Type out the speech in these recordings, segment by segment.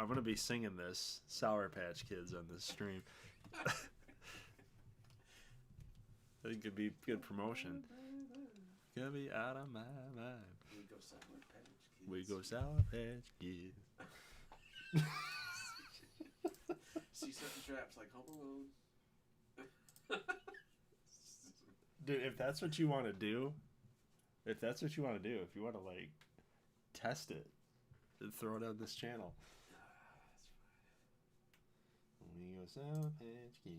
I'm gonna be singing this Sour Patch Kids on this stream. I think it'd be good promotion. Gonna be out of my mind. We go Sour Patch Kids. We go Sour Patch Kids. See certain traps like Home Alone. Dude, if that's what you want to do, if you want to like test it, then throw it on this channel. We go Sour Patch Kids.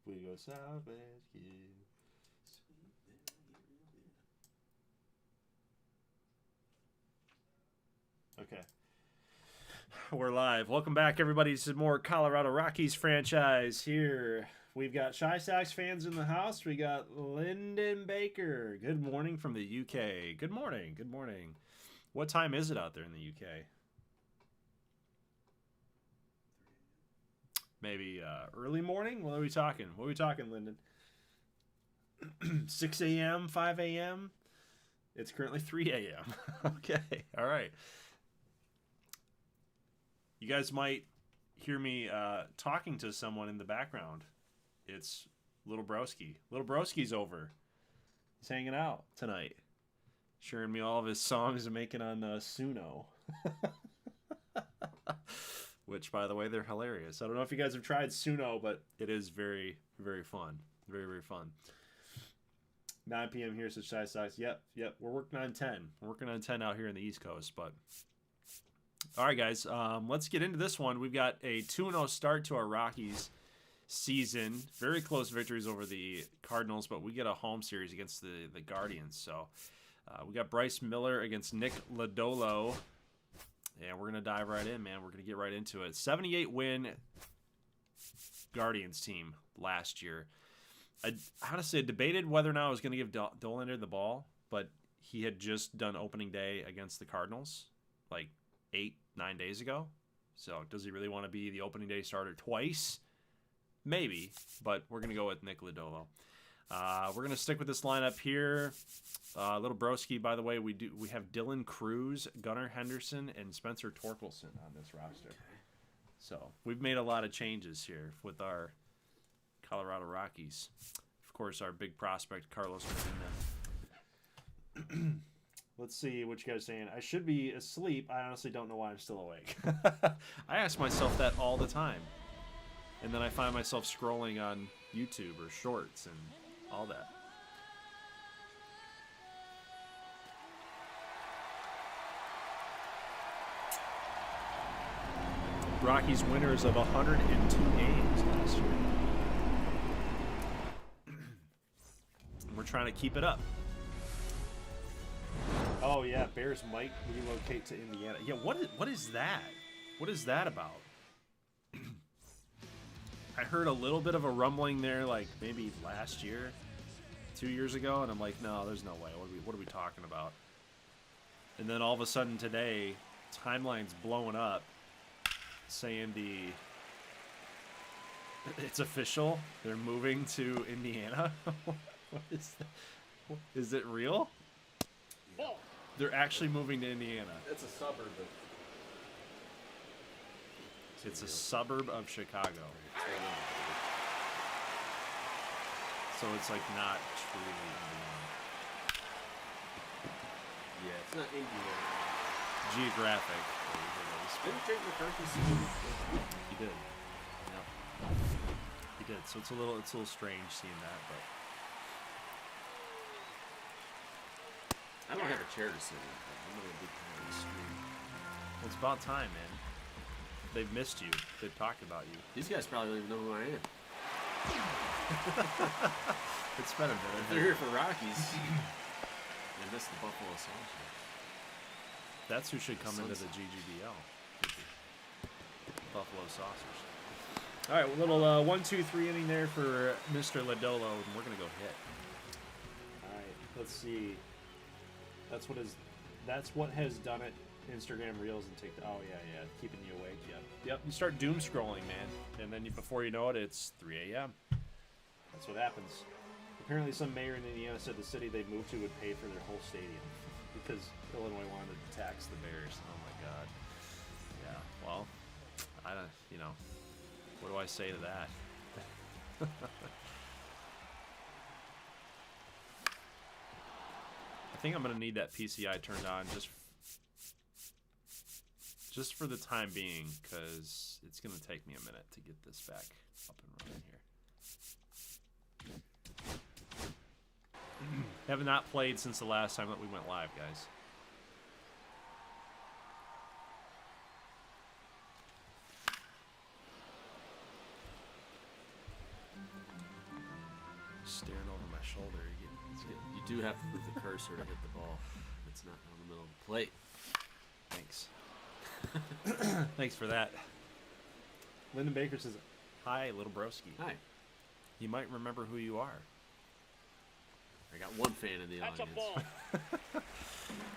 We go Sour Patch Kids. Okay. We're live. Welcome back, everybody. This is more Colorado Rockies franchise here. We've got Shy Sox fans in the house. We got Lyndon Baker. Good morning from the UK. Good morning. Good morning. What time is it out there in the UK? Maybe early morning? What are we talking? What are we talking, Lyndon? 6 a.m., 5 a.m.? It's currently 3 a.m. Okay, all right. You guys might hear me talking to someone in the background. It's Little Broski. Little Broski's over. He's hanging out tonight. Sharing me all of his songs and making on Suno. Which, by the way, they're hilarious. I don't know if you guys have tried Suno, but it is very, very fun. Very, very fun. 9 p.m. here, so Shy Sox. Yep. We're working on 10. We're working on 10 out here in the East Coast. But all right, guys, let's get into this one. We've got a 2-0 start to our Rockies season. Very close victories over the Cardinals, but we get a home series against the Guardians. So we got Bryce Miller against Nick Lodolo. Yeah, we're going to dive right in, man. We're going to get right into it. 78-win Guardians team last year. I honestly debated whether or not I was going to give Dollander the ball, but he had just done opening day against the Cardinals like 8-9 days ago. So does he really want to be the opening day starter twice? Maybe, but we're going to go with Nick Lodolo. We're going to stick with this lineup here. Little Broski, by the way, we have Dylan Cruz, Gunnar Henderson, and Spencer Torkelson on this roster. Okay. So we've made a lot of changes here with our Colorado Rockies. Of course, our big prospect, Carlos Medina. Let's see what you guys are saying. I should be asleep. I honestly don't know why I'm still awake. I ask myself that all the time. And then I find myself scrolling on YouTube or Shorts and all that. Rockies winners of 102 games last year. We're trying to keep it up. Oh yeah, Bears might relocate to Indiana. Yeah, what is that? What is that about? I heard a little bit of a rumbling there, like maybe last year, 2 years ago, and I'm like, no, there's no way. What are we talking about? And then all of a sudden today, timeline's blowing up, saying it's official. They're moving to Indiana. What is that? Is it real? Yeah. They're actually moving to Indiana. It's a suburb of... It's a suburb of Chicago. So it's like not truly Indiana. Yeah, it's not Indiana. Geographic. Didn't Jake McCarthy see him? He did. Yep. He did. So it's a little strange seeing that, but I don't have a chair to sit in. I'm gonna be kind of stream. well, it's about time, man. They've missed you. They've talked about you. These guys probably don't even know who I am. It's been a minute. They're here for Rockies. They missed the Buffalo Saucers. That's who should come into the GGBL. Buffalo Saucers. All right, a little 1-2-3 inning there for Mr. Lodolo, and we're gonna go hit. All right, let's see. That's what has done it Instagram Reels and TikTok. Oh yeah, keeping you awake. Yep. You start doom scrolling, man, and then before you know it, it's 3 a.m. That's what happens. Apparently, some mayor in Indiana said the city they moved to would pay for their whole stadium because Illinois wanted to tax the Bears. Oh my God. Yeah. Well, I don't. What do I say to that? I think I'm gonna need that PCI turned on just for the time being, because it's gonna take me a minute to get this back up and running here. Have not played since the last time that we went live, guys. Staring over my shoulder. You do have to move the cursor to hit the ball. It's not in the middle of the plate. Thanks. Thanks for that. Lyndon Baker says, "Hi, little broski. Hi. You might remember who you are." I got one fan in the That's audience. A ball.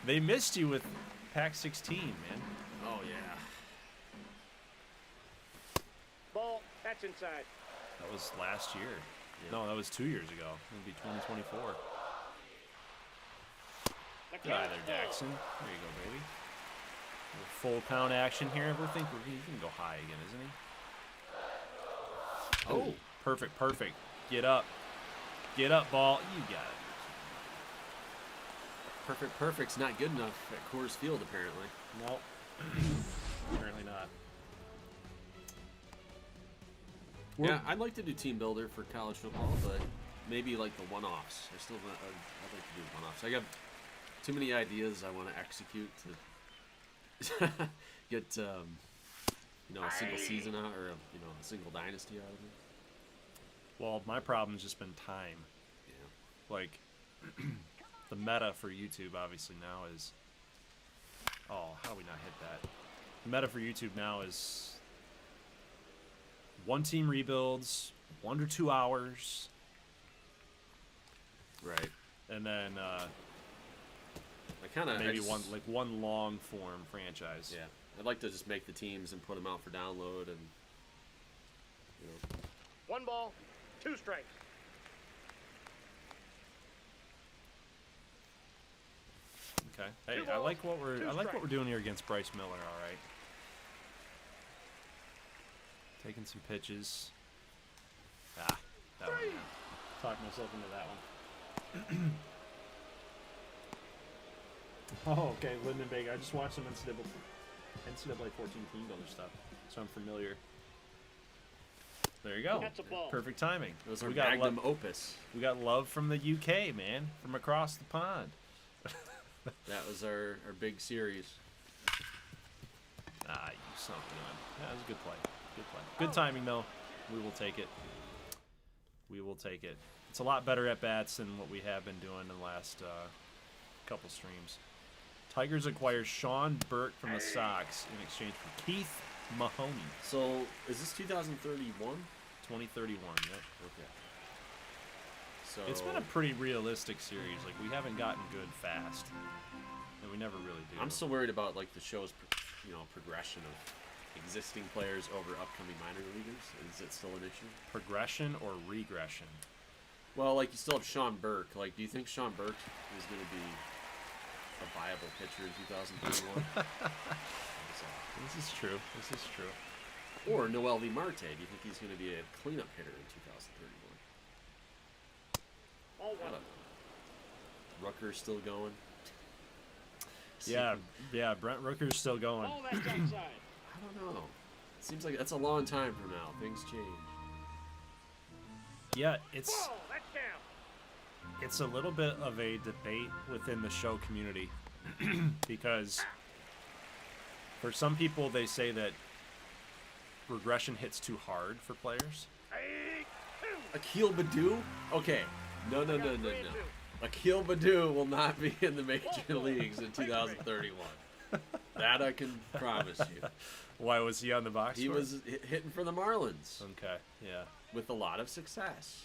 They missed you with Pack 16, man. Oh yeah. Ball. That's inside. That was last year. Yeah. No, that was 2 years ago. It'll be 2024. The Get out of there, Jackson. There you go, baby. Full count action here. We think he can go high again, isn't he? Oh. Perfect. Get up, ball. You got it. Perfect's not good enough at Coors Field, apparently. No, apparently not. Yeah, I'd like to do team builder for college football, but maybe like the one-offs. I'd like to do one-offs. I got too many ideas I want to execute to get a single season out, or a single dynasty out of it. Well, my problem's just been time. Yeah. Like, the meta for YouTube obviously now is... Oh, how do we not hit that? The meta for YouTube now is... one team rebuilds, 1 to 2 hours. Right. And then I kind of maybe one long form franchise. Yeah. I'd like to just make the teams and put them out for download, and One ball. 2 strikes. Okay. Hey, I like what we're doing here against Bryce Miller. All right. Taking some pitches. That one. Talked myself into that one. Oh, okay. Lyndon Baker. I just watched some NCAA 14 team builder stuff, so I'm familiar. There you go. That's a ball. Perfect timing. it was our magnum opus. We got love from the UK, man, from across the pond. That was our big series. You son of a gun. Yeah, that was a good play. Good play. Good timing, though. We will take it. We will take it. It's a lot better at bats than what we have been doing in the last couple streams. Tigers acquire Sean Burke from the Sox in exchange for Keith Mahoney. So, is this 2031? 2031, yep. Okay. So It's been a pretty realistic series. Like, we haven't gotten good fast. And we never really do. I'm still worried about like the show's, progression of existing players over upcoming minor leaguers. Is it still an issue? Progression or regression? Well, like you still have Sean Burke. Like, do you think Sean Burke is going to be a viable pitcher in 2031? This is true. This is true. Or Noel V. Marte. Do you think he's going to be a cleanup hitter in 2031? All one. Rooker's still going. Yeah. Brent Rooker's still going. Ball. That's outside. I don't know. It seems like that's a long time from now. Things change. Yeah, it's Ball. That's down. it's a little bit of a debate within the show community because for some people they say that regression hits too hard for players. Akil Baddoo? Okay. No. Akil Baddoo will not be in the major leagues in 2031. That I can promise you. Why was he on the box He score? was hitting for the Marlins Okay, yeah. with a lot of success.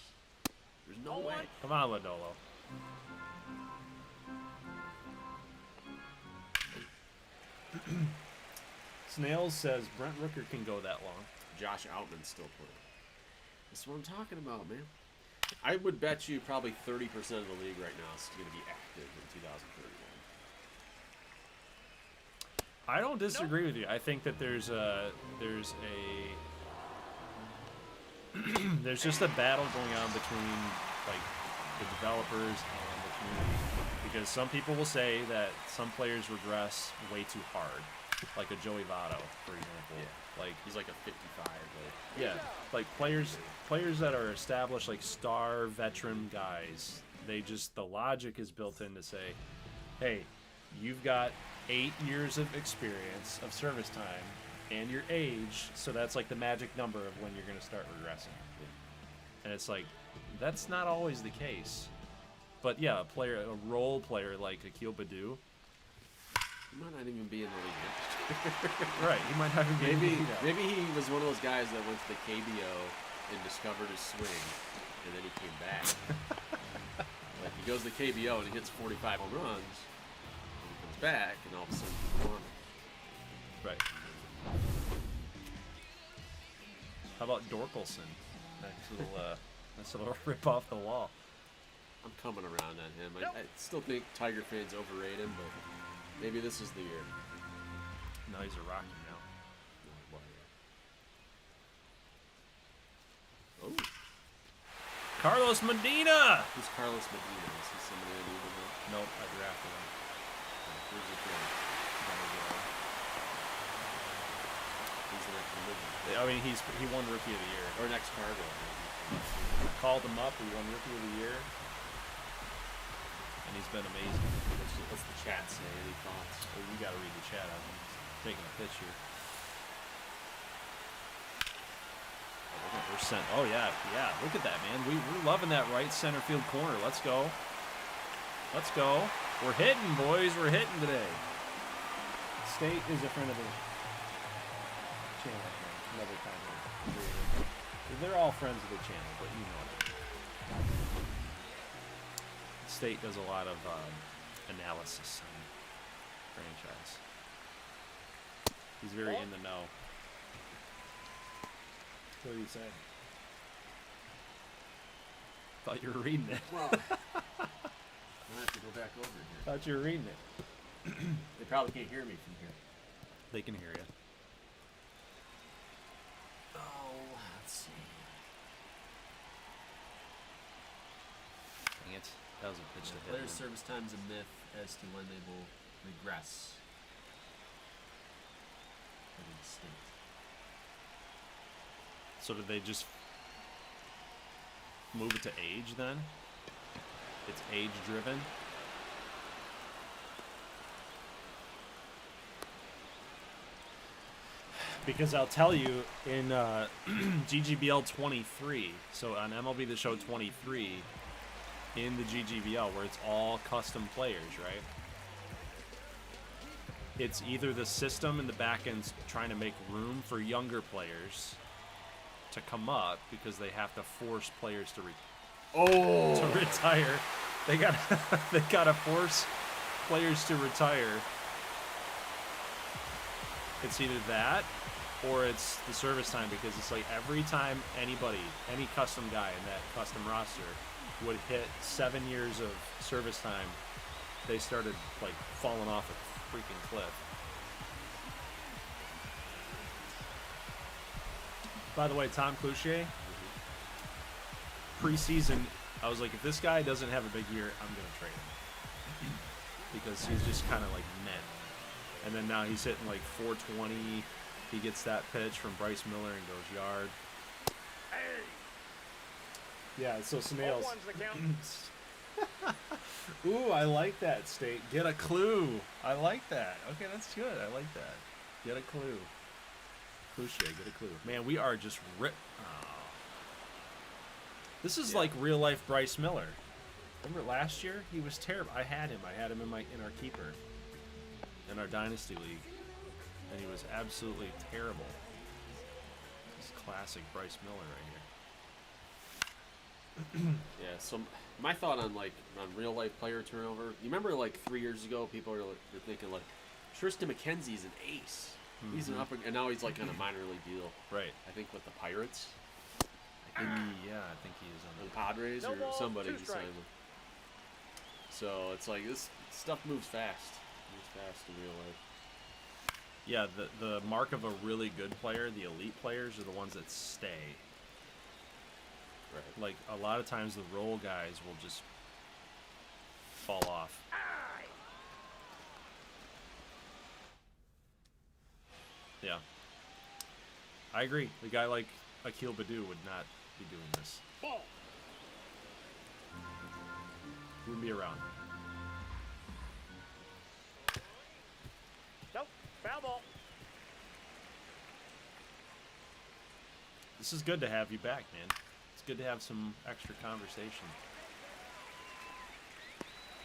There's no way. Come on, Lodolo. Snails says Brent Rooker can go that long. Josh Outman's still playing. That's what I'm talking about, man. I would bet you probably 30% of the league right now is going to be active in 2031. I don't disagree with you. I think that there's just a battle going on between like the developers and the community, because some people will say that some players regress way too hard, like a Joey Votto, for example. Yeah. Like He's like a 55. yeah, like players that are established, like star veteran guys. The logic is built in to say, hey, you've got 8 years of experience of service time and your age, so that's like the magic number of when you're going to start regressing. And it's like, that's not always the case. But yeah, a role player like Akil Baddoo, He might not even be in the league. right? He might have Maybe he was one of those guys that went to the KBO and discovered his swing, and then he came back. Like he goes to the KBO and he hits 45 home runs, and he comes back, and all of a sudden he's on. Right. How about Dorkelson? Nice little rip off the wall. I'm coming around on him. I still think Tiger fans overrate him, but maybe this is the year. No, he's a Rocky now. Oh, Carlos Medina! who's Carlos Medina? Is he somebody I need to know? Nope, I drafted him. Where's he from? He's the next one. I mean, he won Rookie of the Year. Or next Cargo. Called him up, he won Rookie of the Year. And he's been amazing. What's the chat say? Any thoughts? Oh, you gotta read the chat. I'm taking a picture. Oh yeah, look at that, man. We're loving that right center field corner. Let's go. Let's go. We're hitting, boys. We're hitting today. State is a friend of the channel. Another content creator. They're all friends of the channel, but you know it. State does a lot of analysis on franchise. He's very in the know. What do you say? Thought you were reading it. Well, I have to go back over here. Thought you were reading it. They probably can't hear me from here. They can hear you. Oh, let's see. Dang it. That was a pitch to hit. Players' service time is a myth as to when they will regress. So did they just move it to age then? It's age driven? Because I'll tell you, in GGBL 23, so on MLB The Show 23, in the GGBL, where it's all custom players, right? It's either the system and the back end's trying to make room for younger players to come up because they have to force players to retire. They gotta force players to retire. It's either that or it's the service time, because it's like every time any custom guy in that custom roster would hit 7 years of service time, they started like falling off a freaking cliff. By the way, Tom Cloutier, preseason, I was like, if this guy doesn't have a big year, I'm going to trade him. Because he's just kind of like meh. And then now he's hitting like 420. He gets that pitch from Bryce Miller and goes yard. Hey, Yeah, so Snails. one's the count. Ooh, I like that, State. Get a clue. I like that. Okay, that's good. I like that. Get a clue. Cloutier, get a clue. Man, we are just rip. Oh. This is like real life Bryce Miller. Remember last year? He was terrible. I had him in our keeper in our dynasty league, and he was absolutely terrible. This is classic Bryce Miller right here. Yeah, so my thought on real life player turnover. You remember like 3 years ago, people were thinking like Tristan McKenzie's an ace. He's an upper, and now he's like on a minor league deal. Right. I think with the Pirates. I think he is on The Padres No or ball, somebody 2 he strikes. signed with. So it's like this stuff moves fast. Moves fast in real life. Yeah, the mark of a really good player, the elite players, are the ones that stay. Right. Like, a lot of times the role guys will just fall off. Yeah. I agree. A guy like Akil Baddoo would not be doing this. Ball. Wouldn't be around. Nope. Foul ball. This is good to have you back, man. It's good to have some extra conversation.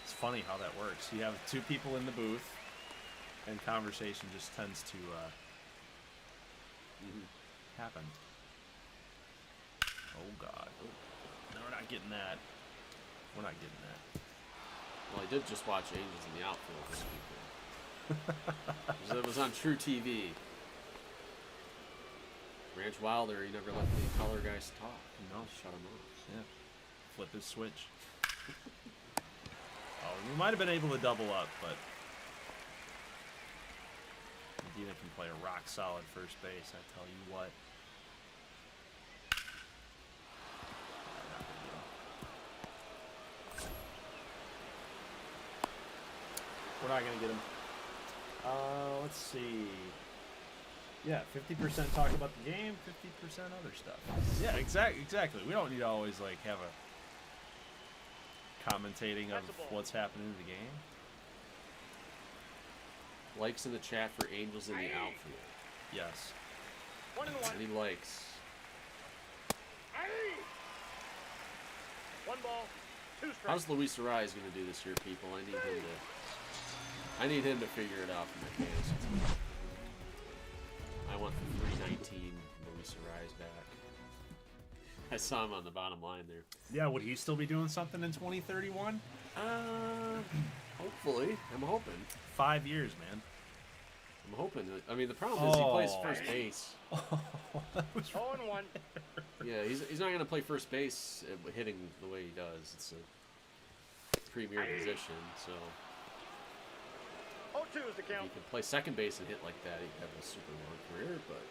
It's funny how that works. You have 2 people in the booth, and conversation just tends to happen. Oh, God. No, we're not getting that. We're not getting that. Well, I did just watch Angels in the Outfield this weekend. It was on True TV. Ranch Wilder, he never let the color guys talk. No. Shut him off. Yeah. Flip his switch. Oh, we might have been able to double up, but Medina can play a rock solid first base, I tell you what. We're not going to get him. Let's see. Yeah, 50% talk about the game, 50% other stuff. Yeah, exactly. We don't need to always like have a commentating of what's happening in the game. Likes in the chat for Angels in the Outfield. Yes. 1 and 1. Any likes? 1 ball. 2 strikes. How's Luis Ariz going to do this year, people? I need him to figure it out for my fantasy team. I want the 319 Luis Ariz back. I saw him on the bottom line there. Yeah, would he still be doing something in 2031? Hopefully. I'm hoping. 5 years, man. I'm hoping. I mean, the problem is he plays first base. That was 0 and 1. Yeah, he's not going to play first base hitting the way he does. It's a premier position, so 0-2 is the if he count. could play second base and hit like that, he'd have a super long career, but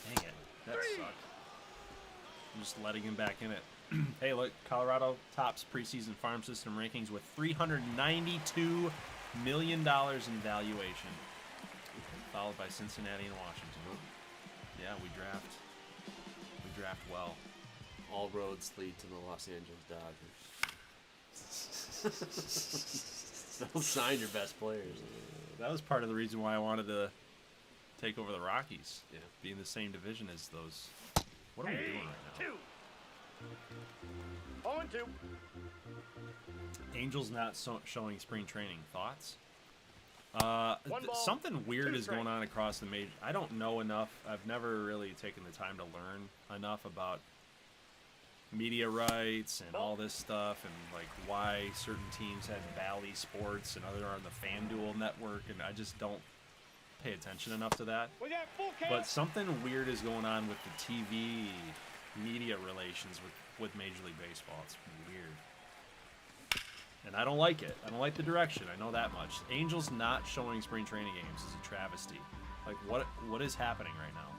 Dang it. That sucked. I'm just letting him back in it. Hey, look, Colorado tops preseason farm system rankings with $392 million in valuation, followed by Cincinnati and Washington. Yeah, we draft well. all roads lead to the Los Angeles Dodgers. Don't sign your best players. That was part of the reason why I wanted to take over the Rockies. Yeah. Be in the same division as those. What are we doing right now? 0 and 2. Angels not showing spring training. Thoughts? One ball, Something weird 2 is going on across the major. I don't know enough. I've never really taken the time to learn enough about media rights and all this stuff, and like why certain teams had Bally Sports and other on the FanDuel network, and I just don't pay attention enough to that. We got full count. But something weird is going on with the TV media relations with Major League Baseball. It's weird. And I don't like it. I don't like the direction. I know that much. Angels not showing spring training games is a travesty. Like, what is happening right now?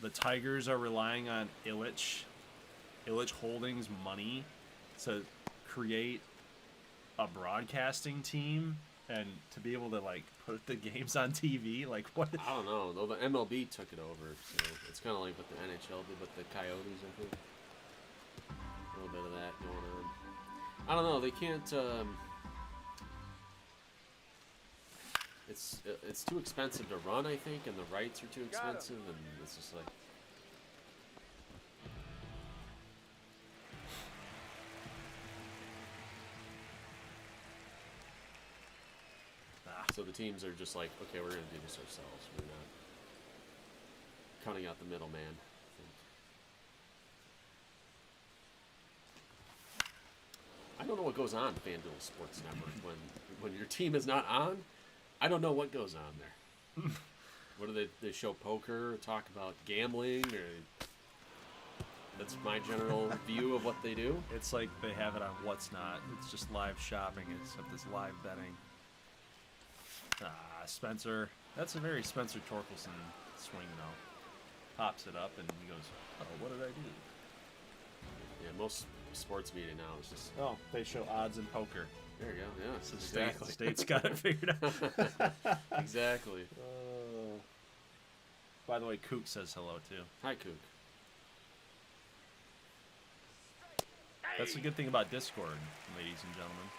The Tigers are relying on Illich Holdings money to create a broadcasting team and to be able to, like, put the games on TV. Like, what? I don't know. Though the MLB took it over, so it's kind of like what the NHL did with the Coyotes, I think. A little bit of that going on. I don't know. They can't. It's too expensive to run, I think, and the rights are too expensive, and it's just like. So the teams are just like, okay, we're going to do this ourselves. We're not cutting out the middleman. I don't know what goes on FanDuel Sports Network when your team is not on. I don't know what goes on there. What do they show poker, or talk about gambling, or that's my general view of what they do. It's like they have it on What's Not. It's just live shopping, except it's live betting. Spencer. That's a very Spencer Torkelson swing, though. Pops it up and he goes, "Oh, what did I do?" Yeah, most sports media now is just. Oh, they show odds in poker. There you go. Yeah, So exactly. State's got it figured out. Exactly. By the way, Kook says hello too. Hi, Kook. That's the good thing about Discord, ladies and gentlemen.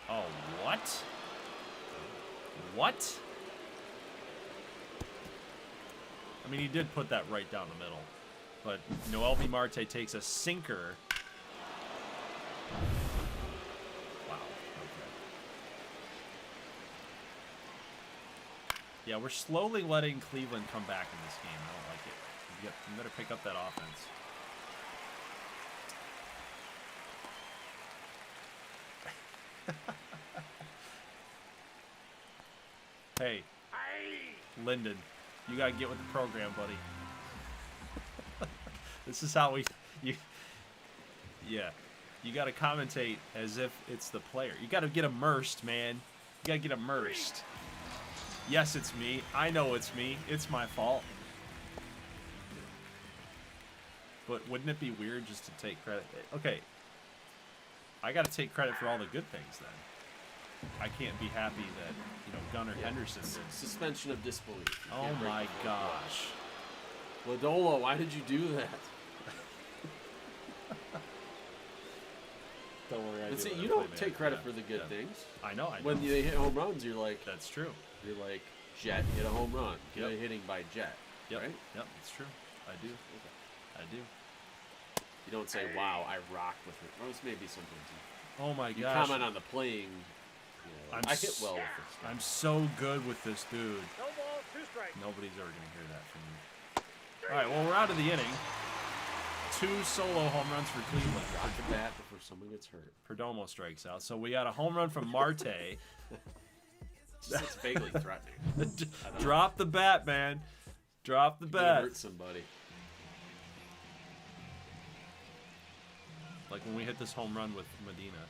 Oh, what? What? I mean, he did put that right down the middle. But Noelvi Marte takes a sinker. Wow. Okay. Yeah, we're slowly letting Cleveland come back in this game. I don't like it. You better pick up that offense. Hey, Lyndon, you gotta get with the program, buddy. This is how yeah, you gotta commentate as if it's the player. You gotta get immersed, man. You gotta get immersed. Yes, it's me. I know it's me. It's my fault. But wouldn't it be weird just to take credit? Okay, I gotta take credit for all the good things then. I can't be happy that, Gunnar Henderson did. Suspension of disbelief. You Oh can't break my the fourth gosh. wall. Lodolo, why did you do that? Don't worry, I And see, do it. you I don't play take bad. credit Yeah, for the good yeah. things. I know. When they hit home runs, you're like, That's true. Jet hit a home run. Yep. Good hitting by Jet. Yep. Right? Yep, it's true. I do. I do. You don't say, wow, I rocked with it. Or it's maybe sometimes Oh my you gosh. comment on the playing. I hit well with this guy. I'm so good with this dude. No ball, 2 strikes. Nobody's ever going to hear that from me. All right, well, we're out of the inning. 2 solo home runs for Cleveland. Drop the bat before someone gets hurt. Perdomo strikes out. So we got a home run from Marte. It's vaguely threatening. Drop the bat, man. Drop the Gonna bat. hurt somebody. Like when we hit this home run with Medina.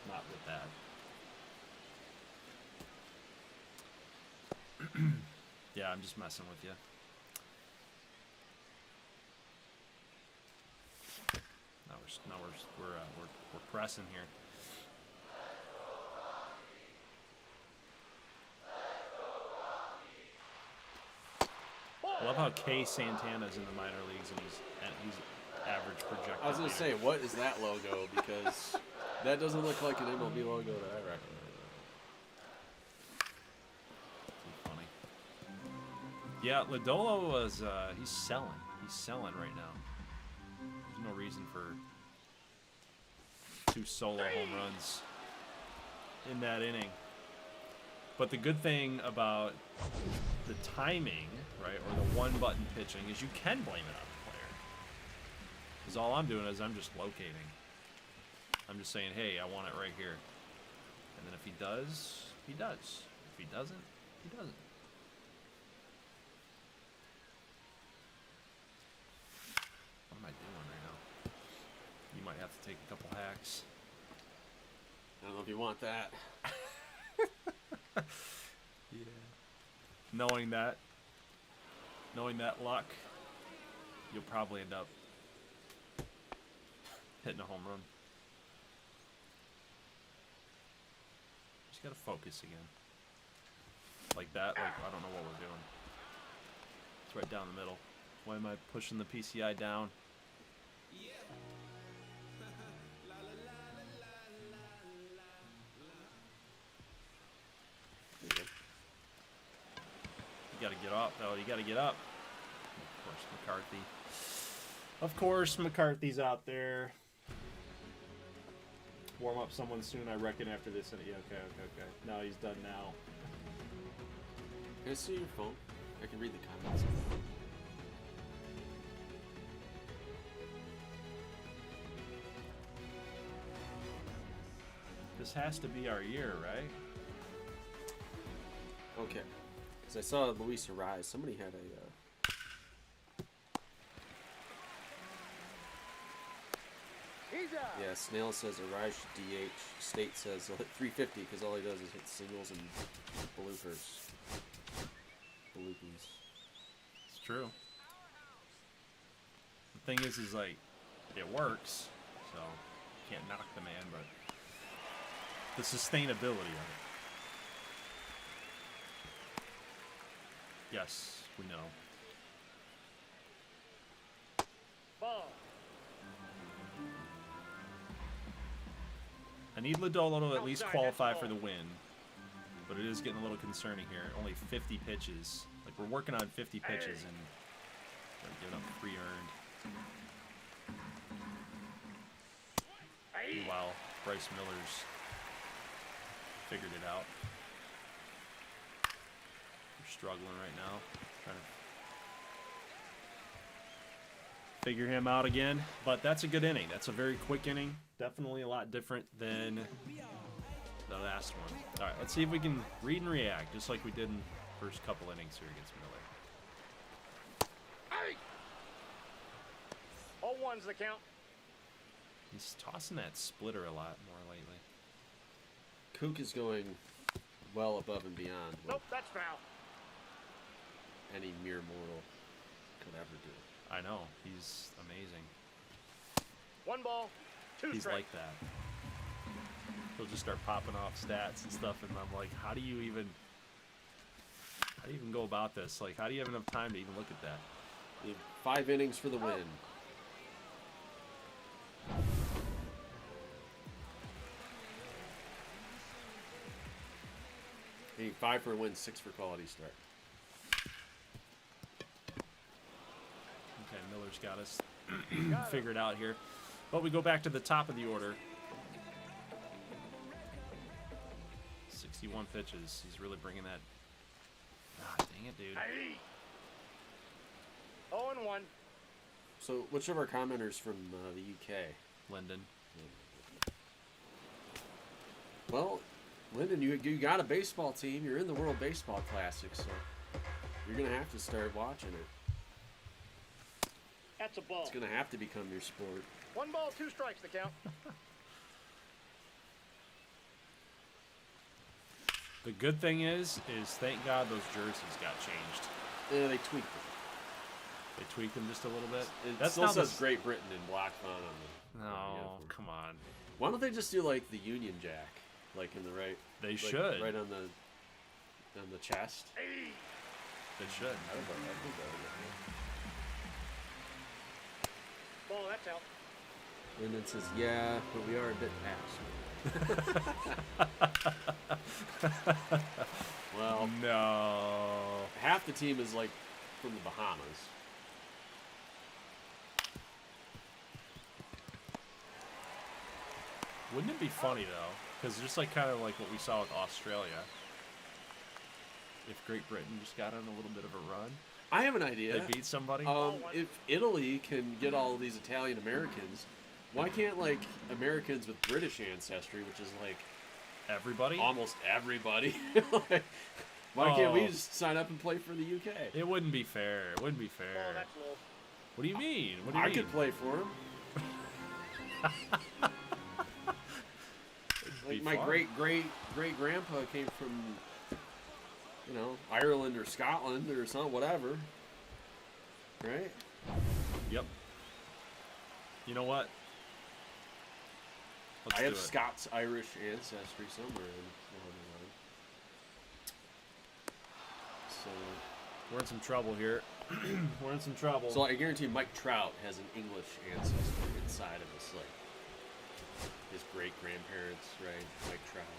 Not with that. Yeah, I'm just messing with you. Now we're pressing here. I love how Kay Santana's in the minor leagues and he's average projected. I was going to say, what is that logo? Because that doesn't look like an MLB logo that I recognize. Funny. Yeah, Lodolo was he's selling. He's selling right now. There's no reason for 2 solo home runs in that inning. But the good thing about the timing, right, or the one-button pitching, is you can blame it on the player. Because all I'm doing is I'm just locating. I'm just saying, hey, I want it right here. And then if he does, he does. If he doesn't, he doesn't. What am I doing right now? You might have to take a couple hacks. I don't know if you want that. Yeah. Knowing that luck, you'll probably end up hitting a home run. Just gotta focus again. Like that, like I don't know what we're doing. It's right down the middle. Why am I pushing the PCI down? You gotta get up, though. You gotta get up. Of course, McCarthy. Of course, McCarthy's out there. Warm up someone soon, I reckon, after this. Yeah, okay. No, he's done now. Can I see your phone? I can read the comments. This has to be our year, right? Okay. Because I saw Luis Arise. Somebody had a... He's out. Yeah, Snail says Arise should DH. State says he'll hit 350 because all he does is hit singles and bloopers. Bloopies. It's true. The thing is like, it works, so can't knock the man, but the sustainability of it. Yes, we know. Ball. I need Lodolo to at least qualify for the win, but it is getting a little concerning here. Only 50 pitches. Like, we're working on 50 pitches and we're giving up free-earned. Meanwhile, Bryce Miller's figured it out. We're struggling right now. Trying to figure him out again. But that's a good inning. That's a very quick inning. Definitely a lot different than the last one. All right, let's see if we can read and react, just like we did in the first couple innings here against Miller. 0-1's the count. He's tossing that splitter a lot more lately. Kook is going well above and beyond what Nope, that's foul. any mere mortal could ever do. I know, he's amazing. 1 ball, 2 He's strikes. like that. He'll just start popping off stats and stuff, and I'm like, how do you even go about this? Like, how do you have enough time to even look at that? You have 5 innings for the win. You need 5 for a win, 6 for quality start. Okay, Miller's got us figured out here. But we go back to the top of the order. 61 pitches. He's really bringing that. Ah, dang it, dude. 0-1. So, which of our commenters from the UK? Linden. Well, Lyndon, you got a baseball team. You're in the World Baseball Classic, so you're going to have to start watching it. That's a ball. It's going to have to become your sport. 1 ball, 2 strikes the count. The good thing is thank God those jerseys got changed. Yeah, they tweaked it. They tweaked them just a little bit. It still says Great Britain in black font on the No, uniform. come on. Why don't they just do like the Union Jack, like in the right? They like, should. right on the chest. They should. Ball, that's out. And it says, yeah, but we are a bit past. Well, No. half the team is like from the Bahamas. Wouldn't it be funny though? Because just like kind of like what we saw with Australia, if Great Britain just got on a little bit of a run, I have an idea. they beat somebody. If Italy can get all of these Italian Americans, why can't like Americans with British ancestry, which is like Everybody? almost everybody, like, why can't we just sign up and play for the UK? It wouldn't be fair. It wouldn't be fair. Ball, that's low. What do you mean? What do you I mean? could play for them. Be Like my fun. great grandpa came from, Ireland or Scotland or something, whatever. Right? Yep. You know what? Let's I do have it. Scots-Irish ancestry somewhere along the line. So, We're in some trouble here. We're in some trouble. so I guarantee Mike Trout has an English ancestry inside of us, like his great grandparents, right? Mike Trout,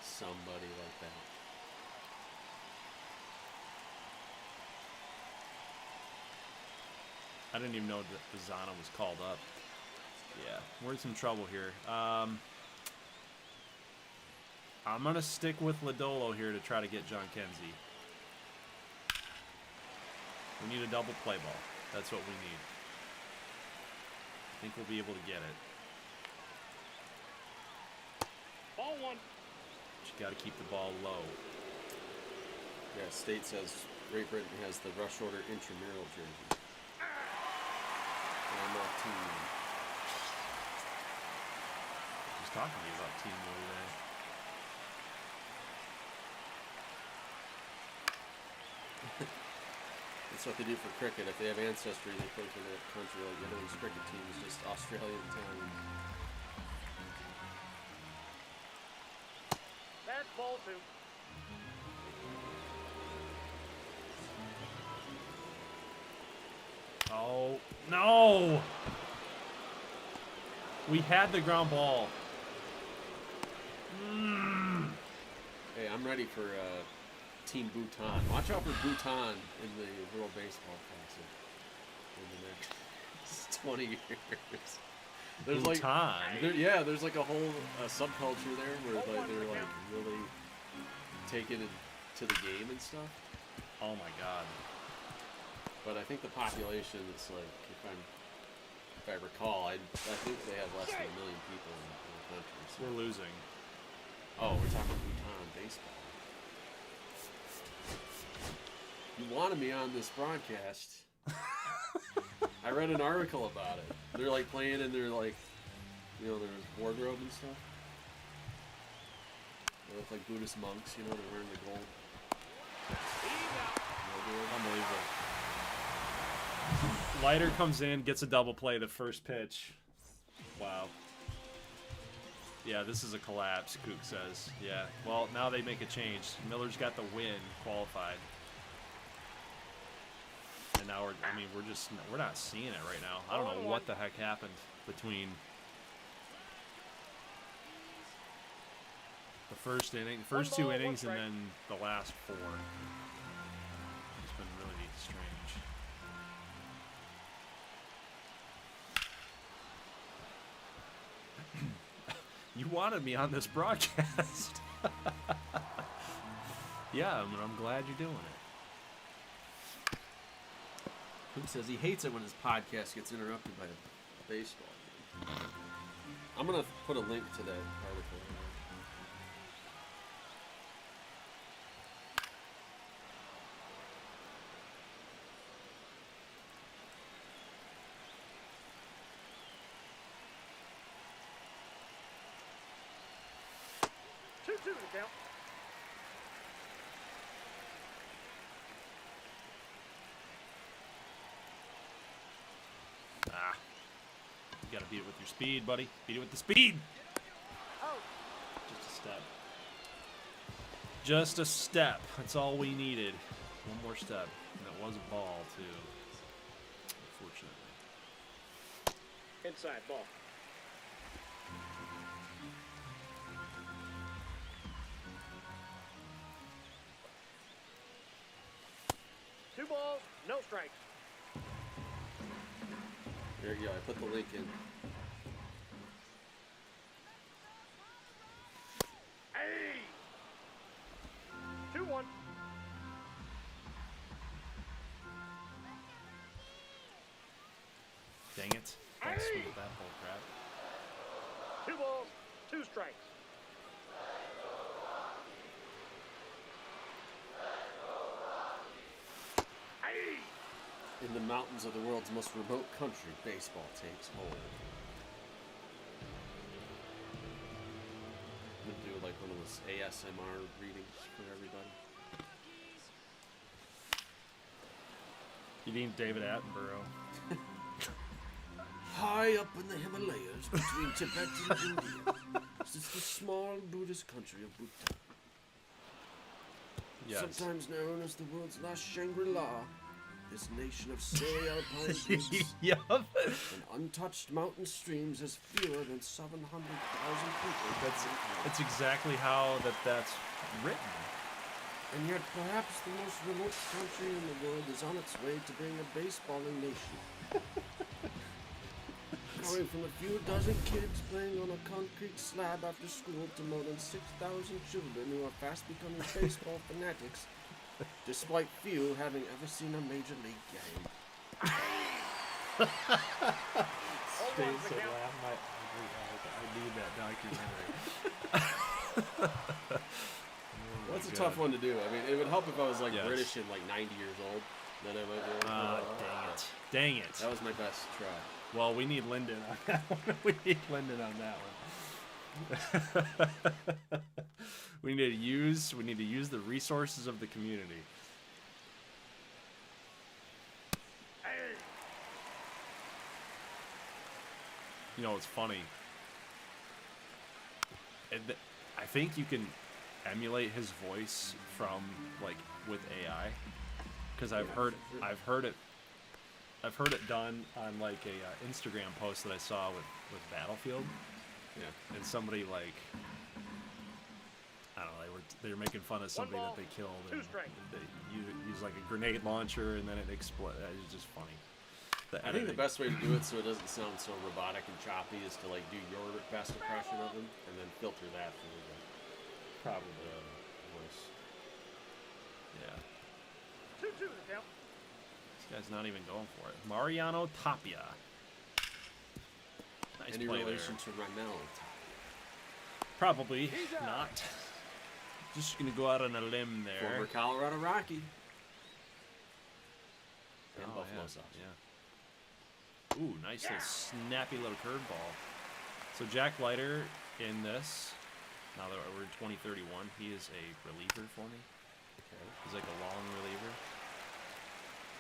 somebody like that. I didn't even know that Zana was called up. Yeah, we're in some trouble here. I'm going to stick with Lodolo here to try to get John Kenzie. We need a double play ball. That's what we need. I think we'll be able to get it. Ball one. But you got to keep the ball low. Yeah, State says Great Britain has the rush order intramural jersey. I'm off team. Just talking to you about team the other day. That's what they do for cricket. If they have ancestry, they play for their country. Like Italy's cricket team is just Australian Italian. That's ball two. Oh, no! We had the ground ball. Hey, I'm ready for Team Bhutan. Watch out for Bhutan in the World Baseball Classic in the next 20 years. There's Bhutan? there's like a whole subculture there where like they're like really taking it to the game and stuff. Oh my god. But I think the population is like, if I recall, I think they have less than 1 million people in the country. So. We're losing. Oh, we're talking Bhutan baseball. You wanted me on this broadcast. I read an article about it. They're like playing in their like, their wardrobe and stuff. They look like Buddhist monks, they're wearing the gold. Unbelievable. Leiter comes in, gets a double play the first pitch. Wow. Yeah, this is a collapse, Kook says. Yeah, well, now they make a change. Miller's got the win, qualified. And now we're not seeing it right now. I don't know what the heck happened between the first two innings, and then the last 4. It's been really strange. You wanted me on this broadcast. Yeah, I'm glad you're doing it. Who says he hates it when his podcast gets interrupted by a baseball game. I'm going to put a link to that article. Two to count. You gotta beat it with your speed, buddy. Beat it with the speed. Oh. Just a step. Just a step. That's all we needed. One more step. And it was a ball, too. Unfortunately. Inside ball. Two balls, no strikes. There you go. I put the link in. Hey! 2-1. Dang it. Don't swing at that bull crap. 2 balls, 2 strikes. In the mountains of the world's most remote country, baseball takes hold. I'm going to do like one of those ASMR readings for everybody. You need David Attenborough. High up in the Himalayas between Tibet and India sits the small Buddhist country of Bhutan. Yes. Sometimes known as the world's last Shangri-La, this nation of semi-alpine peaks Yup. and untouched mountain streams has fewer than 700,000 people. That's exactly how that's written. And yet perhaps the most remote country in the world is on its way to being a baseballing nation. Going from a few dozen kids playing on a concrete slab after school to more than 6,000 children who are fast becoming baseball fanatics, despite few having ever seen a major league game. Stays so loud. I need that documentary. That's a tough one to do. I mean, it would help if I was like Yes. British and like 90 years old. Then I might be able to. Dang it. Dang it. That was my best try. Well, we need Lyndon on that one. We need Lyndon on that one. we need to use the resources of the community. Hey. You know, it's funny. I think you can emulate his voice from like with AI, because I've heard it done on like a Instagram post that I saw with Battlefield. Yeah. And somebody like, I don't know, they were making fun of somebody that they killed, and they use like a grenade launcher, and then it explodes. It's just funny. I think the best way to do it so it doesn't sound so robotic and choppy is to like do your best impression of him and then filter that through the probably voice. Yeah. 2-2 the count. This guy's not even going for it. Mariano Tapia. Nice Any play relation there. to Ronell? Probably not. Just gonna go out on a limb there. Former Colorado Rocky. And Oh, Buffalo yeah, Sox. yeah. Ooh, nice little snappy little curveball. So Jack Leiter in this, now that we're in 2031, he is a reliever for me. Okay. He's like a long reliever.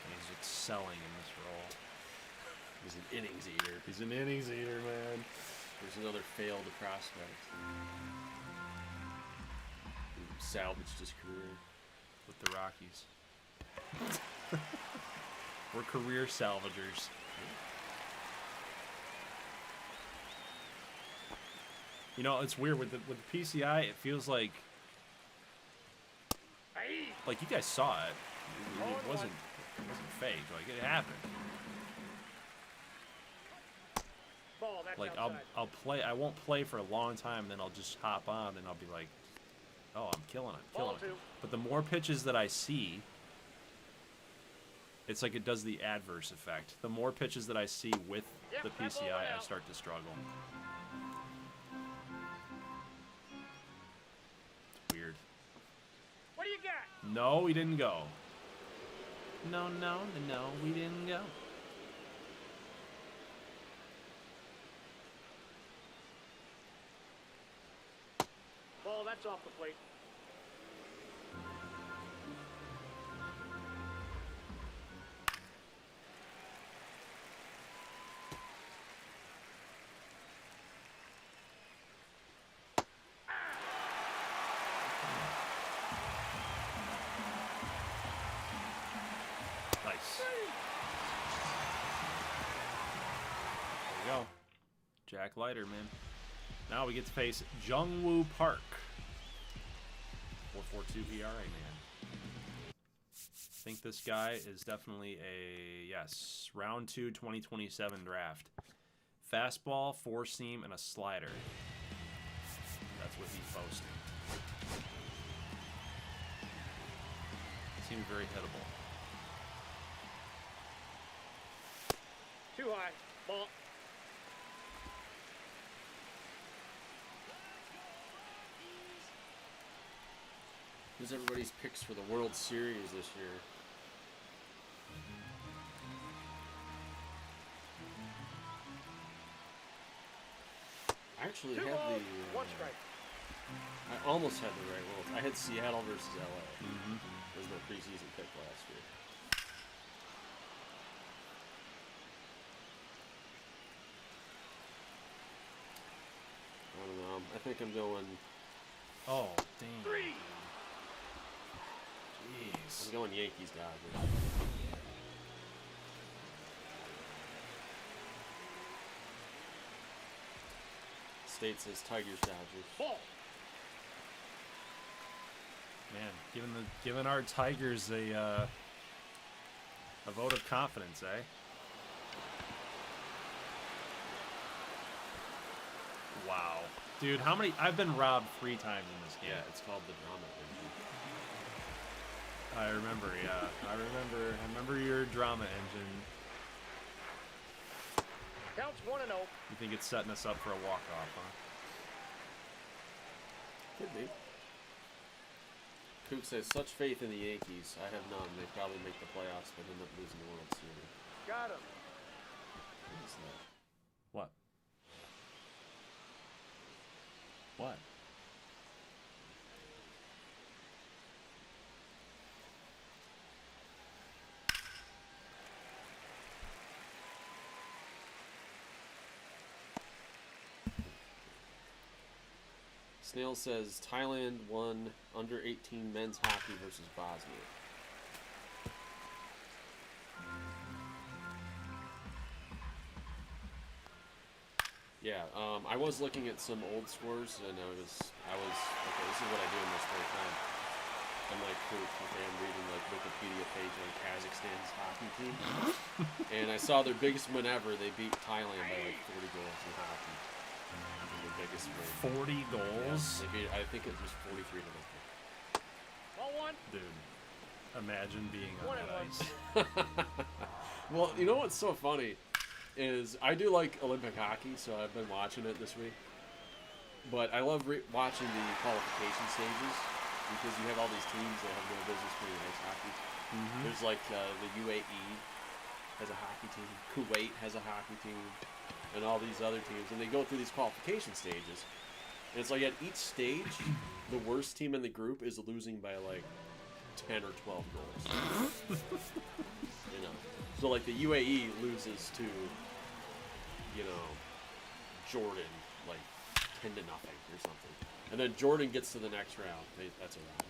And he's excelling in this role. He's an innings eater. He's an innings eater, man. There's another failed prospect. Who salvaged his career. With the Rockies. We're career salvagers. You know, it's weird with the PCI. It feels like you guys saw it. It wasn't fake. Like it happened. Ball, that's Like outside. I'll play. I won't play for a long time. Then I'll just hop on and I'll be like, oh, I'm killing it. Ball 2. But the more pitches that I see, it's like it does the adverse effect. The more pitches that I see with the PCI, I start to struggle. It's weird. What do you got? No, we didn't go. No, we didn't go. Ball, that's off the plate. Nice. There we go. Jack Leiter, man. Now we get to face Jungwoo Park. 4.42 ERA, man. I think this guy is definitely a, yes, round 2 2027 draft. Fastball, 4-seam, and a slider. That's what he's posting. Seems very hittable. Too high. Ball. Who's everybody's picks for the World Series this year? I actually 2 had balls, the. 1 strike. I almost had the right one. I had Seattle versus LA. Mm-hmm. It was my preseason pick last year. I don't know. I think I'm going. Oh, dang. 3. Jeez. I'm going Yankees Dodgers. State says Tigers Dodgers. Ball. Man, giving our Tigers a vote of confidence, eh? Wow. Dude, how many? I've been robbed 3 times in this game. Yeah, it's called the drama engine. I remember, yeah. I remember your drama engine. Counts 1-0. You think it's setting us up for a walk-off, huh? Could be. Cook says, such faith in the Yankees. I have none. They probably make the playoffs, but end up losing the World Series. Got him. What is that? What? What? Snail says Thailand won under 18 men's hockey versus Bosnia. Yeah, I was looking at some old scores, and I was okay. This is what I do in my spare time. I'm like, cool, okay, I'm reading like Wikipedia page on Kazakhstan's hockey team, and I saw their biggest win ever. They beat Thailand by like 40 goals in hockey. Their biggest win. 40 goals? Yeah, they beat, I think it was 43 to nothing. Ball one. Dude, imagine being on that ice. Well, you know what's so funny is I do like Olympic hockey, so I've been watching it this week. But I love watching the qualification stages because you have all these teams that have no business playing ice hockey. Mm-hmm. There's like the UAE has a hockey team, Kuwait has a hockey team, and all these other teams, and they go through these qualification stages. And it's like at each stage, the worst team in the group is losing by like 10 or 12 goals. You know, so like the UAE loses to, you know, Jordan like 10 to nothing or something, and then Jordan gets to the next round. That's a round.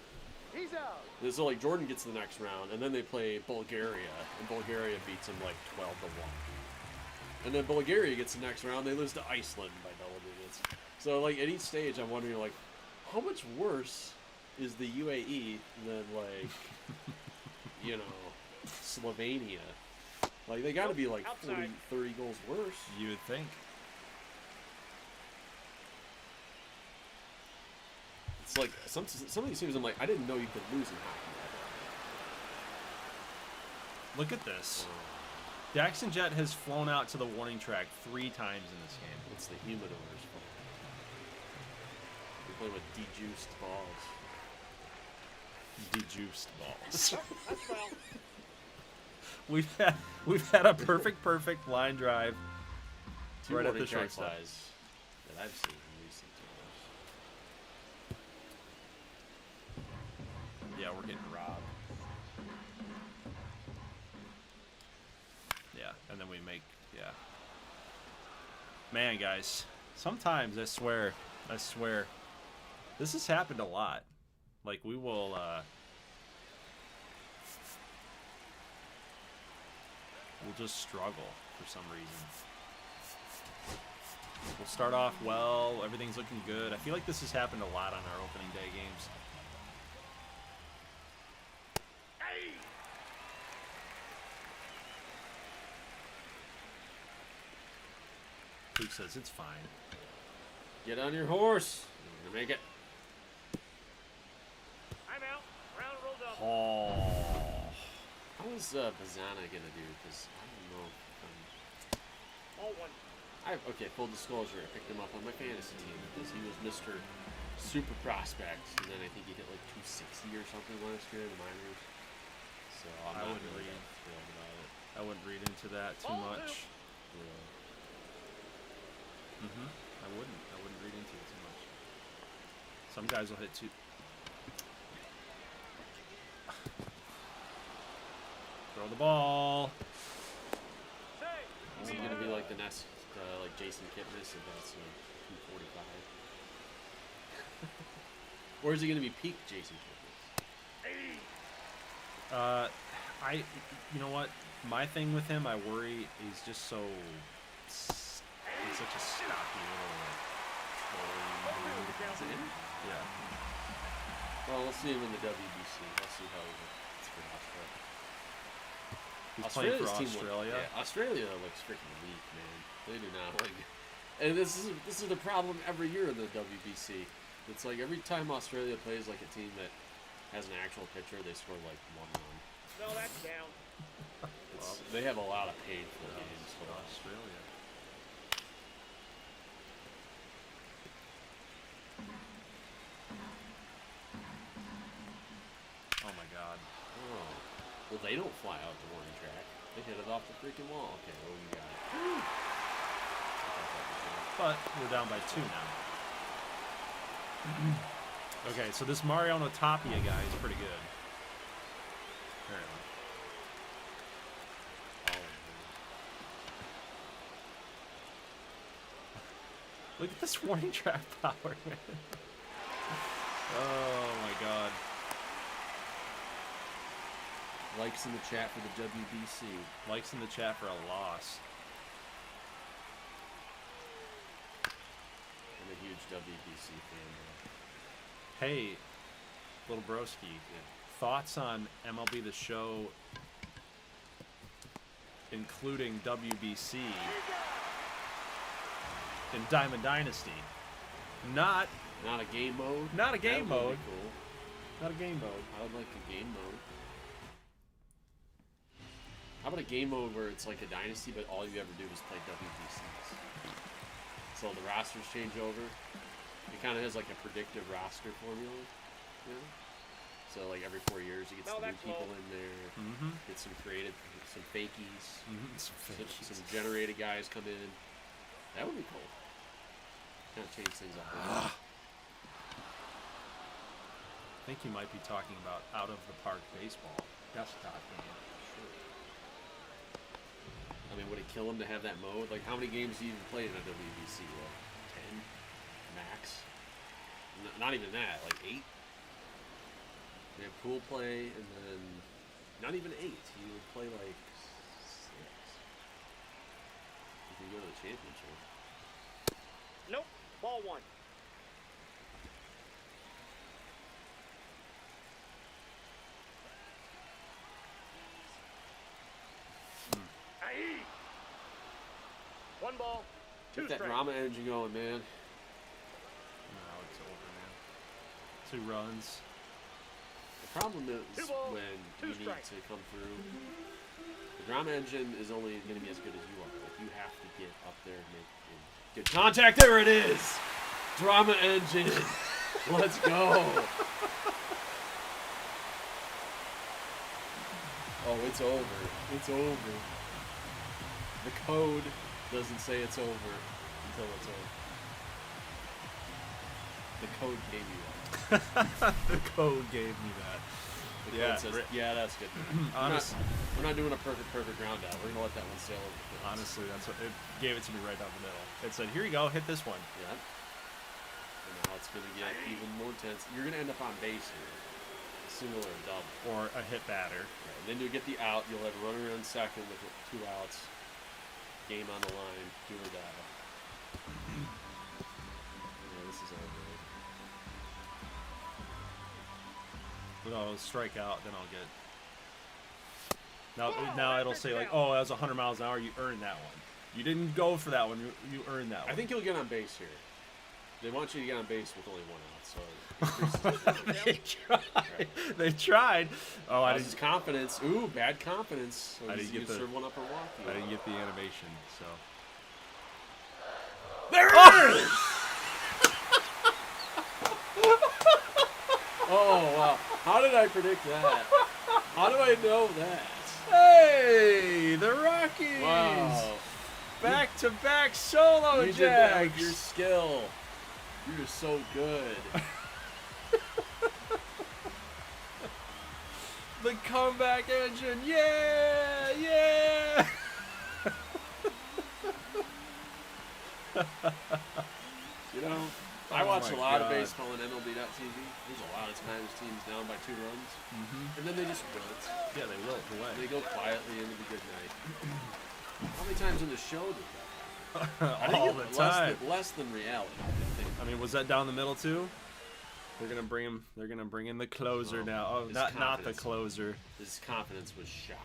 He's out. So like Jordan gets to the next round, and then they play Bulgaria, and Bulgaria beats them like 12 to 1. And then Bulgaria gets the next round. They lose to Iceland by double digits. So like at each stage, I'm wondering like, how much worse is the UAE than like, you know, Slovenia? Like they got to be like 40, 30 goals worse. You would think. It's like some of these teams. I'm like, I didn't know you could lose in hockey. Look at this. Daxon Jet has flown out to the warning track 3 times in this game. It's the humidor's fault. You're playing with dejuiced balls. Dejuiced balls. That's foul. We've had a perfect line drive Two right at warning the track shortstop. flies that I've seen in recent times. Yeah, we're getting robbed. Yeah, and then we make, yeah. Man, guys, sometimes I swear, this has happened a lot. Like, we will, we'll just struggle for some reason. We'll start off well, everything's looking good. I feel like this has happened a lot on our opening day games. Who says it's fine? Get on your horse. You're gonna make it. I'm out. Round rolled up. Oh. How is Bazana gonna do? Because I don't know. Ball one. Okay, full disclosure, I picked him up on my fantasy team because he was Mr. Super Prospect, and then I think he hit like 260 or something last year in the minors. So I'm not wouldn't really read. thrilled about it. I wouldn't read into that too Ball much. Yeah. I wouldn't read into it too much. Some guys will hit 2. Throw the ball. Say. Is he gonna be like the next, like Jason Kipnis, if that's 245? Or is he gonna be peak Jason Kipnis? You know what? My thing with him, I worry he's just so. He's such a stocky little. Is it him? Yeah. Well, we'll see him in the WBC. We'll see how he looks for Australia. He's playing for Australia's team Australia. Yeah, Australia looks freaking weak, man. They do not like. And this is the problem every year in the WBC. It's like every time Australia plays like a team that has an actual pitcher, they score like 1 run. No, that's down. They have a lot of painful games for us. Australia. Well, they don't fly out the warning track. They hit it off the freaking wall. Okay, well, we got it. But we're down by 2 now. Okay, so this Mariano Tapia guy is pretty good. Apparently. Look at this warning track power, man. Oh my god. Likes in the chat for the WBC. Likes in the chat for a loss. I'm a huge WBC fan. Hey, little broski, thoughts on MLB The Show, including WBC and Diamond Dynasty? Not a game mode. Not a game That would mode. be cool. Not a game mode. I would like a game mode. How about a game mode where it's like a dynasty, but all you ever do is play WBCs? So the rosters change over. It kind of has like a predictive roster formula, you know? So like every 4 years, you get some new people in there. Get some creative, some fakies, some generated guys come in. That would be cool. Kind of change things up. I think you might be talking about out of the park baseball desktop game. I mean, would it kill him to have that mode? Like, how many games do you even play in a WBC? Like 10 max? Not even that. Like 8. You have pool play, and then not even 8. You would play like 6 if you go to the championship. Nope. Ball 1. Aye. 1 ball, 2 Get that strikes. drama engine going, man. No, it's over, man. 2 runs. The problem is 2 balls, when 2 you need strikes. to come through. The drama engine is only going to be as good as you are. Like, you have to get up there and make good contact. There it is! Drama engine. Let's go. Oh, it's over. It's over. The code doesn't say it's over until it's over. The code gave you that. The code gave me that. The Yeah, code says, yeah, that's good. Honest, We're not doing a perfect ground out. We're gonna let that one sail over the fence. honestly, that's what it gave it to me right down the middle. It said, "Here you go, hit this one." Yeah. And now it's gonna get even more intense. You're gonna end up on base here, a single or a double. Or a hit batter. Right. And then you'll get the out. You'll have a runner on second with 2 outs. Game on the line. Do or die. Yeah, this is over. I'll strike out, then I'll get. Now it'll say like, "Oh, that was 100 miles an hour. You earned that one. You didn't go for that one. You earned that one." I think you'll get on base here. They want you to get on base with only 1 out, so. They tried. They tried. Oh, I His didn't. confidence. Ooh, bad confidence. So I didn't you get can the- serve one up or walk you. I didn't get the animation. So. There it is! Oh, wow. How did I predict that? How do I know that? Hey, the Rockies! Wow. Back-to-back solo You did that with jacks. your skill. You're just so good. The comeback engine, yeah, yeah. You know, I Oh watch my a lot of God. baseball on MLB.TV. There's a lot of times teams down by 2 runs, and then they just wilt. Yeah, they will away. They go quietly into the good night. How many times in the show did that happen? All the time. Less than reality, I think. I mean, was that down the middle too? They're gonna bring him. They're gonna bring in the closer now. Oh, his not the confidence. closer. His confidence was shot.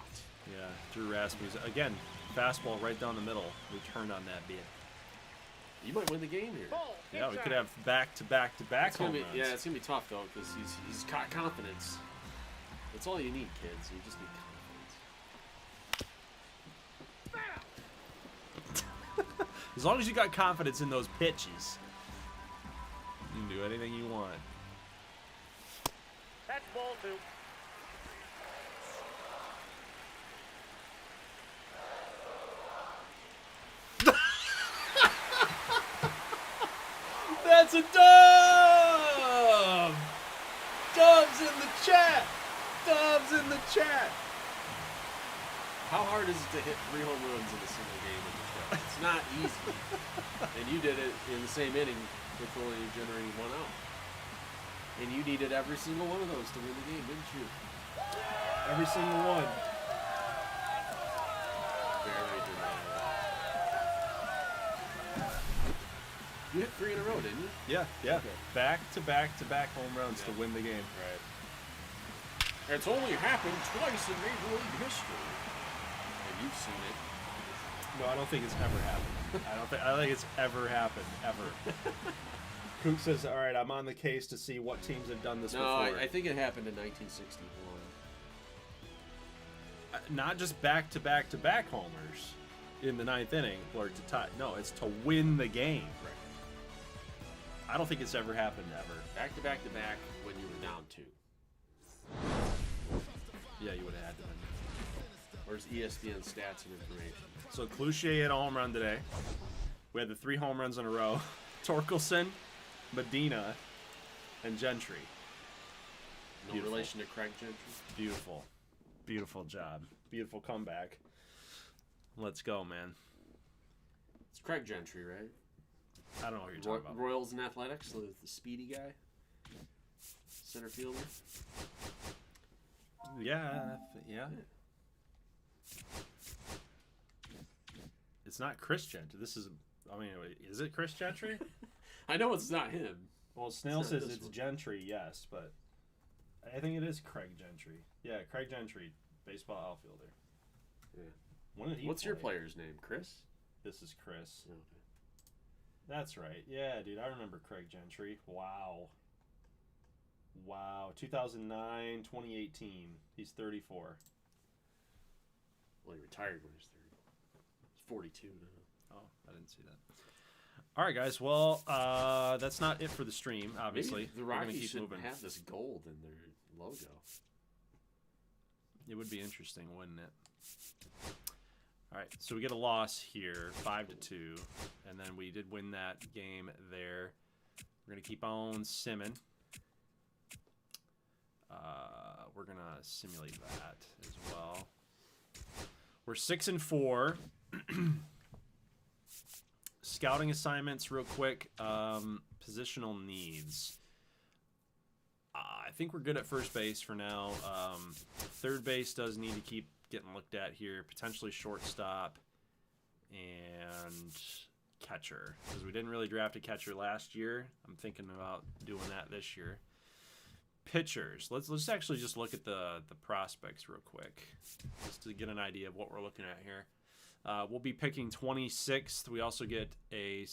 Yeah, Drew Rasmussen again. Fastball right down the middle. Return on that bit. You might win the game here. Ball. Yeah, we could inside. have back-to-back It's gonna home be, runs. yeah, it's gonna be tough though because he's got confidence. That's all you need, kids. You just need confidence. As long as you got confidence in those pitches, you can do anything you want. That's ball 2. Dubs in the chat. How hard is it to hit 3 home runs in a single game in the show? It's not easy. And you did it in the same inning with only generating 1 out. And you needed every single one of those to win the game, didn't you? Every single one. Very dramatic. You hit 3 in a row, didn't you? Yeah. Okay. Back-to-back home runs to win the game. Right. It's only happened twice in Major League history. And you've seen it. No, I don't think it's ever happened. I don't think it's ever happened, ever. Cook says, all right, I'm on the case to see what teams have done this before. I think it happened in 1961. Not just back-to-back homers in the 9th inning or to tie. No, it's to win the game. Right. I don't think it's ever happened ever. Back-to-back when you were down 2. Yeah, you would have had to win. Where's ESPN stats and information? So Cloutier hit a home run today. We had the 3 home runs in a row. Torkelson, Medina, and Gentry. No Beautiful. relation to Craig Gentry? Beautiful. Beautiful job. Beautiful comeback. Let's go, man. It's Craig Gentry, right? I don't know what you're talking about. Royals and Athletics, the speedy guy? Center fielder? Yeah. It's not Chris Gentry. This is, is it Chris Gentry? I know it's not him. Well, Snail It's not says this it's one. Gentry, yes, but I think it is Craig Gentry. Yeah, Craig Gentry, baseball outfielder. Yeah. When did he What's your play? player's name? Chris? This is Chris. Okay. That's right. Yeah, dude, I remember Craig Gentry. Wow. 2009, 2018. He's 34. Well, he retired when he was 30. He's 42 now. Oh, I didn't see that. All right, guys. Well, that's not it for the stream, obviously. Maybe the We're gonna Rockies keep should moving. have this gold in their logo. It would be interesting, wouldn't it? All right, so we get a loss here, 5-2, and then we did win that game there. We're gonna keep on simming. We're gonna simulate that as well. We're 6-4. Scouting assignments, real quick. Positional needs. I think we're good at first base for now. Third base does need to keep getting looked at here. Potentially shortstop and catcher, because we didn't really draft a catcher last year. I'm thinking about doing that this year. Pitchers. Let's actually just look at the prospects real quick, just to get an idea of what we're looking at here. We'll be picking 26th. We also get a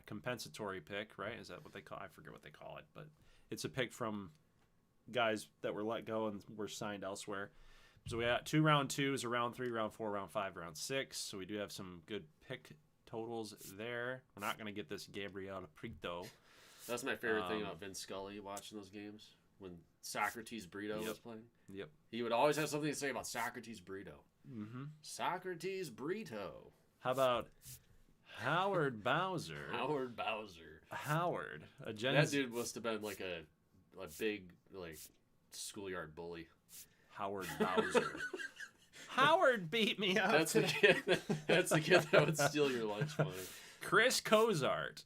compensatory pick, right? Is that what they call? I forget what they call it, but it's a pick from guys that were let go and were signed elsewhere. So we got 2 round 2s, a round 3, round 4, round 5, round 6. So we do have some good pick totals there. We're not going to get this Gabriel Prieto. That's my favorite thing about Vince Scully watching those games when Socrates Brito was playing. Yep. He would always have something to say about Socrates Brito. Mm-hmm. Socrates Brito. How about Howard Bowser? Howard Bowser. Howard. That dude must have been like a big schoolyard bully. Howard Bowser. Howard beat me up. That's the kid. That's the kid that would steal your lunch money. Chris Cozart.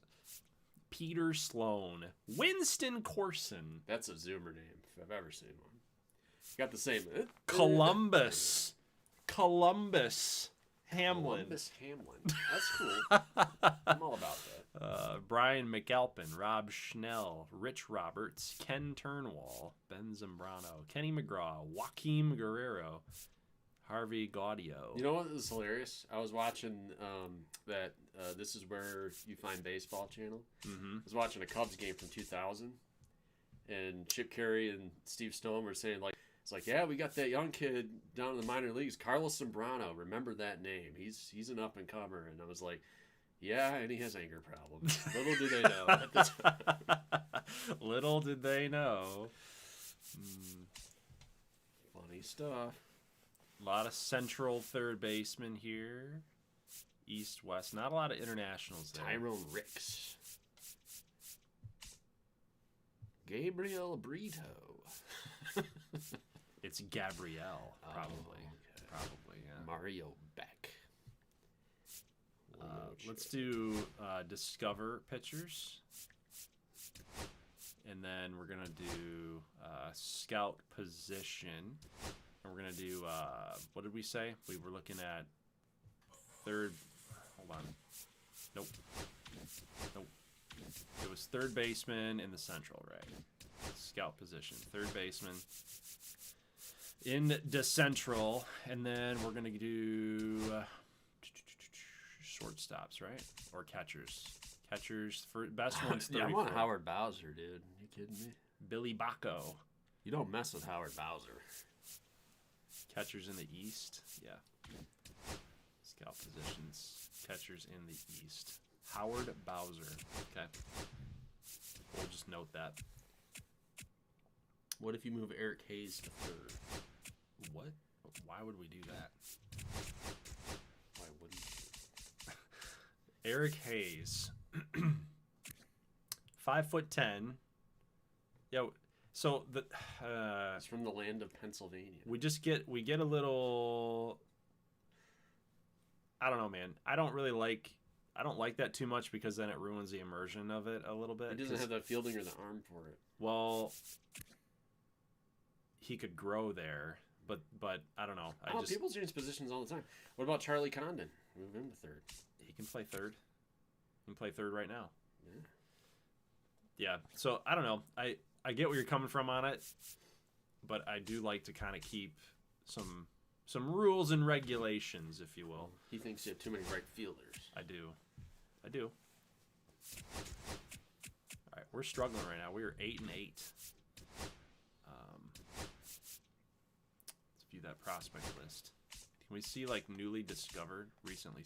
Peter Sloan. Winston Corson. That's a Zoomer name if I've ever seen one. Got the same. Columbus. Hamlin. Columbus Hamlin. That's cool. I'm all about that. Brian McAlpin, Rob Schnell, Rich Roberts, Ken Turnwall, Ben Zambrano, Kenny McGraw, Joaquim Guerrero, Harvey Gaudio. You know what is hilarious? I was watching that This Is Where You Find Baseball channel. Mm-hmm. I was watching a Cubs game from 2000, and Chip Carey and Steve Stone were saying, it's like, yeah, we got that young kid down in the minor leagues, Carlos Zambrano. Remember that name. He's an up-and-comer. And I was like, yeah, and he has anger problems. Little do they know at the time. Little did they know. Funny stuff. A lot of central third baseman here. East, west. Not a lot of internationals there. Tyrone Ricks. Gabriel Brito. It's Gabrielle, probably. Okay. Probably, yeah. Mario Beck. Let's do discover pitchers. And then we're going to do scout position. And we're going to do, what did we say? We were looking at third. Hold on. Nope. It was third baseman in the Central, right? Scout position. Third baseman in the Central. And then we're going to do shortstops, right? Or catchers. Catchers for best one's 34. Yeah, I want Howard Bowser, dude. You kidding me? Billy Bacco. You don't mess with Howard Bowser. Catchers in the East. Yeah. Scout positions. Catchers in the East. Howard Bowser. Okay. We'll just note that. What if you move Eric Hayes to third? What? Why would we do that? Why wouldn't you? Eric Hayes. 5'10". Yeah. So the It's from the land of Pennsylvania. we get a little. I don't know, man. I don't like that too much because then it ruins the immersion of it a little bit. He doesn't have the fielding or the arm for it. Well, he could grow there, but I don't know. People change positions all the time. What about Charlie Condon? Move him to third. He can play third. He can play third right now. Yeah. Yeah. So I don't know. I get where you're coming from on it, but I do like to kind of keep some rules and regulations, if you will. He thinks you have too many right fielders. I do. All right, we're struggling right now. We are 8-8. Let's view that prospect list. Can we see like newly discovered recently?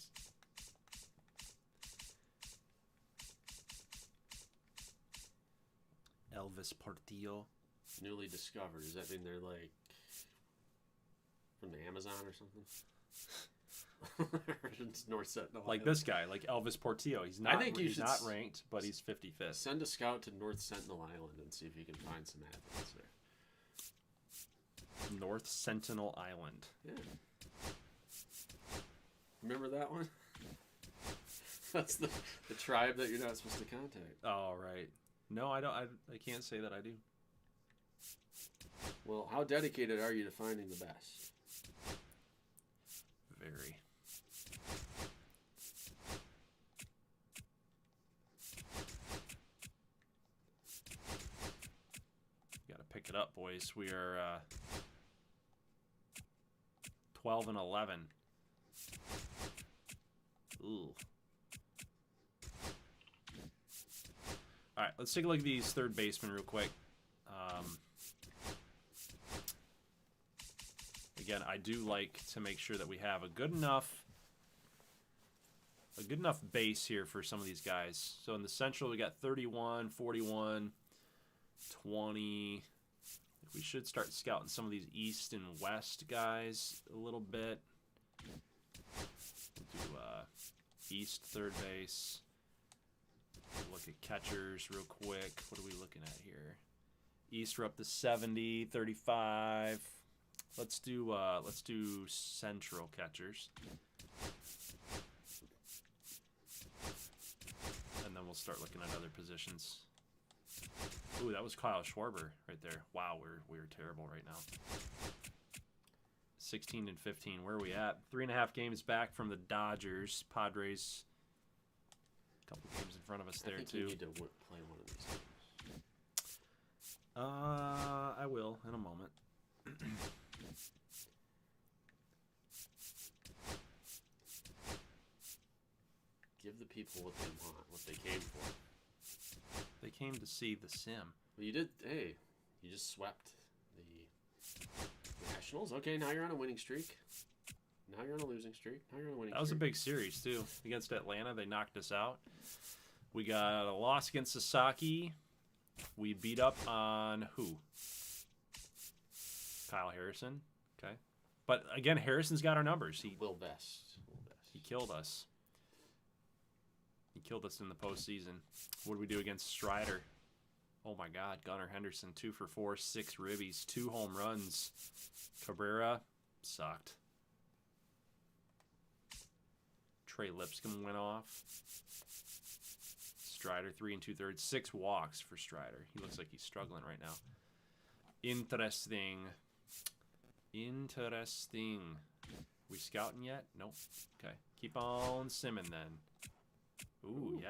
Elvis Portillo. Newly discovered. Does that mean they're like from the Amazon or something? North Sentinel. Like this guy, like Elvis Portillo. He's not. He's not ranked, but he's 55th. Send a scout to North Sentinel Island and see if you can find some athletes there. North Sentinel Island. Yeah. Remember that one? That's the tribe that you're not supposed to contact. Oh, right. No, I don't. I can't say that I do. Well, how dedicated are you to finding the best? Very. Got to pick it up, boys. We are 12-11. Ooh. All right, let's take a look at these third basemen real quick. Again, I do like to make sure that we have a good enough base here for some of these guys. So in the Central, we got 31, 41, 20. We should start scouting some of these East and West guys a little bit. We'll do East third base. Look at catchers real quick. What are we looking at here? East, we're up to 70, 35. Let's do Central catchers. And then we'll start looking at other positions. Ooh, that was Kyle Schwarber right there. Wow, we're terrible right now. 16 and 15. Where are we at? 3.5 games back from the Dodgers. Padres. A couple games in front of us there too. You need to play one of these games. I will in a moment. Give the people what they want, what they came for. They came to see the sim. Well, you did. Hey, you just swept the Nationals. Okay, now you're on a winning streak. Now you're on a losing streak. Now you're on a winning streak. That was a big series, too. Against Atlanta, they knocked us out. We got a loss against Sasaki. We beat up on who? Kyle Harrison. Okay. But, again, Harrison's got our numbers. Will Vest. He killed us. He killed us in the postseason. What did we do against Strider? Oh my God, Gunnar Henderson, 2 for 4, 6 ribbies, 2 home runs. Cabrera sucked. Trey Lipscomb went off. Strider, 3 2/3, 6 walks for Strider. He looks like he's struggling right now. Interesting. We scouting yet? Nope. Okay. Keep on simming then. Ooh,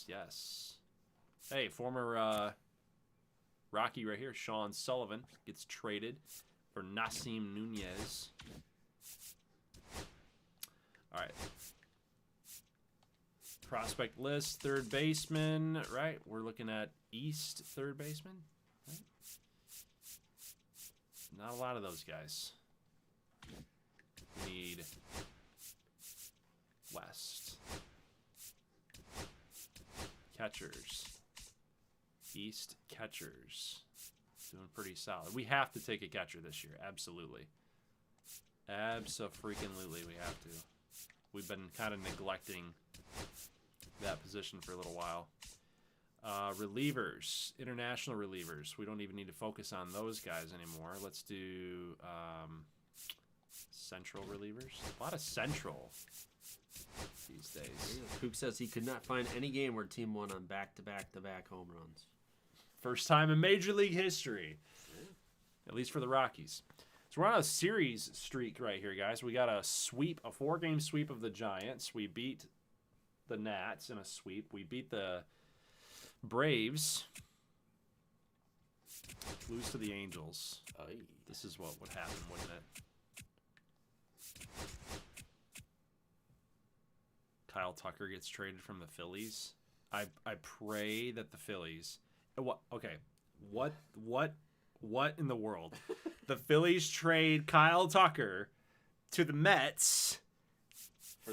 yes. Hey, former Rocky right here, Sean Sullivan, gets traded for Nasim Nunez. All right. Prospect list, third baseman, right? We're looking at East third baseman, right? Not a lot of those guys. We need West. Catchers. East catchers. Doing pretty solid. We have to take a catcher this year. Absolutely. Abso-freaking-lutely we have to. We've been kind of neglecting that position for a little while. Relievers. International relievers. We don't even need to focus on those guys anymore. Let's do central relievers. A lot of central these days. Cook says he could not find any game where team won on back-to-back-to-back home runs. First time in Major League history. At least for the Rockies. So we're on a series streak right here, guys. We got a sweep, a 4-game sweep of the Giants. We beat the Nats in a sweep. We beat the Braves. Lose to the Angels. Aye. This is what would happen, wouldn't it? Kyle Tucker gets traded from the Phillies. I pray that the Phillies... What? Okay. What in the world? The Phillies trade Kyle Tucker to the Mets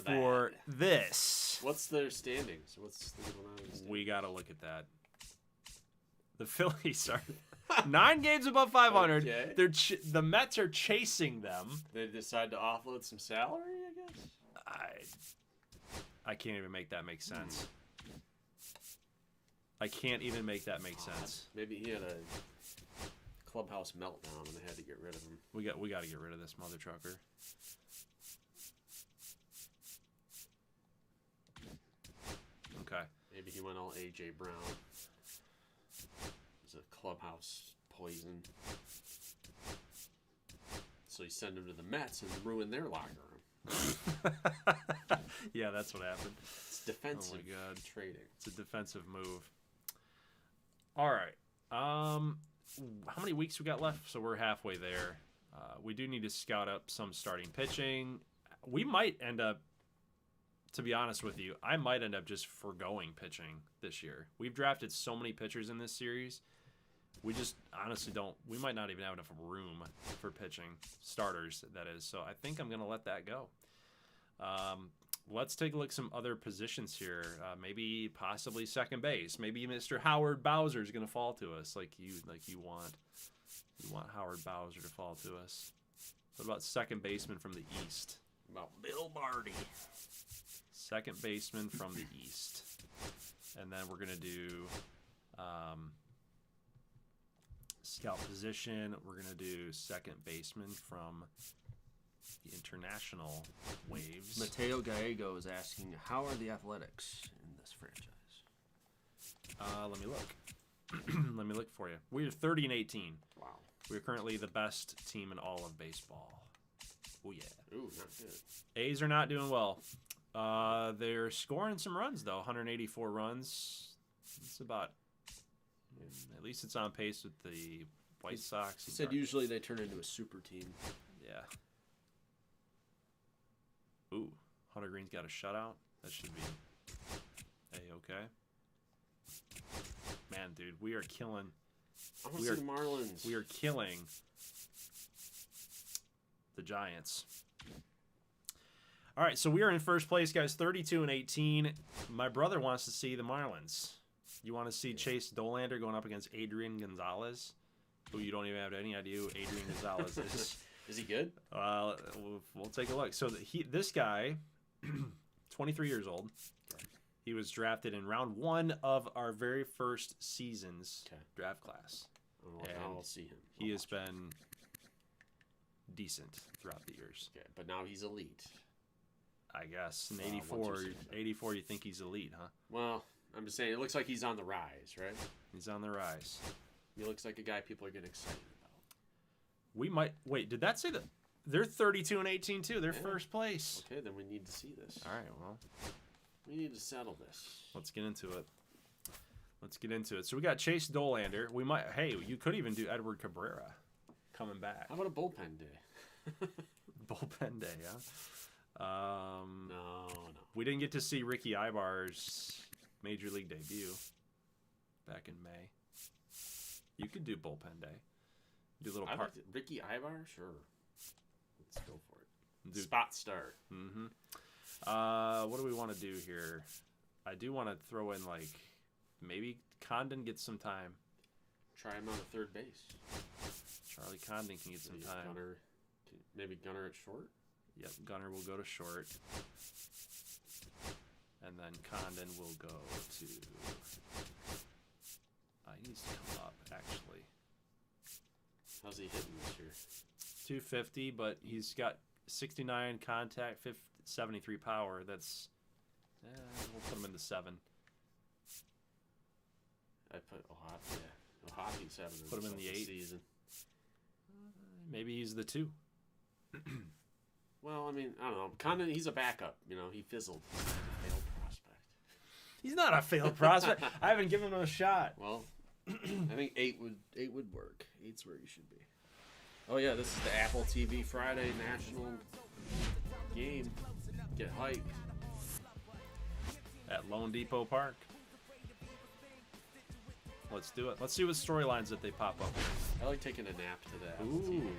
for this. What's their standings? What's going on in the standings? We got to look at that. The Phillies are 9 games above 500. Okay. The Mets are chasing them. They decide to offload some salary, I guess? I can't even make that make sense. I can't even make that make sense. Maybe he had a clubhouse meltdown and they had to get rid of him. We got to get rid of this mother trucker. Okay. Maybe he went all A.J. Brown. It's a clubhouse poison. So you send him to the Mets and ruin their locker room. Yeah, that's what happened. It's defensive trading. It's a defensive move. All right. How many weeks we got left? So we're halfway there. We do need to scout up some starting pitching. We might end up, to be honest with you, I might end up just forgoing pitching this year. We've drafted so many pitchers in this series. We just honestly don't. We might not even have enough room for pitching starters, that is. So I think I'm going to let that go. Let's take a look at some other positions here. Maybe possibly second base. Maybe Mr. Howard Bowser is going to fall to us like you want. You want Howard Bowser to fall to us. What about second baseman from the East? About Bill Barty. Second baseman from the East. And then we're going to do scout position. We're going to do second baseman from the international waves. Mateo Gallego is asking, how are the Athletics in this franchise? Let me look. Let me look for you. We're 30-18. Wow. We're currently the best team in all of baseball. Oh, yeah. Ooh, not good. A's are not doing well. They're scoring some runs, though. 184 runs. It's about... At least it's on pace with the White Sox. He said usually they turn into a super team. Yeah. Ooh, Hunter Green's got a shutout. That should be A-okay. Man, dude, we are killing. I want to see the Marlins. We are killing the Giants. All right, so we are in first place, guys, 32-18. My brother wants to see the Marlins. You want to see Chase Dolander going up against Adrian Gonzalez, who you don't even have any idea who Adrian Gonzalez is. Is he good? We'll take a look. So this guy, 23 years old, He was drafted in round 1 of our very first season's draft class. And I'll see him. He has been decent throughout the years. Okay, but now he's elite. I guess. In 84, you think he's elite, huh? Well, I'm just saying, it looks like he's on the rise, right? He's on the rise. He looks like a guy people are getting excited about. We might... Wait, did that say that? They're 32 and 18, too. They're first place. Okay, then we need to see this. All right, well... We need to settle this. Let's get into it. So we got Chase Dolander. We might... Hey, you could even do Edward Cabrera coming back. How about a bullpen day? Bullpen day, yeah? No. We didn't get to see Ricky Ibar's Major League debut back in May. You could do bullpen day. Do a little part. Ricky Ibar? Sure. Let's go for it. Do spot start. Mm-hmm. What do we want to do here? I do want to throw in, like, maybe Condon gets some time. Try him on the third base. Charlie Condon can get some time. Maybe Gunnar at short? Yep, Gunnar will go to short. And then Condon will go to... he needs to come up, actually. How's he hitting this year? 250, but he's got 69 contact, 73 power. That's... we'll put him in the 7. I put Ohtani 7. Put him in the 8. Season. Maybe he's the 2. Well, I mean, I don't know. Condon, he's a backup. You know, he fizzled. He's a failed prospect. He's not a failed prospect. I haven't given him a shot. Well, I think 8 would work. 8's where you should be. Oh yeah, this is the Apple TV Friday national game. Get hype. At Lone Depot Park. Let's do it. Let's see what storylines that they pop up here. I like taking a nap to that. Ooh,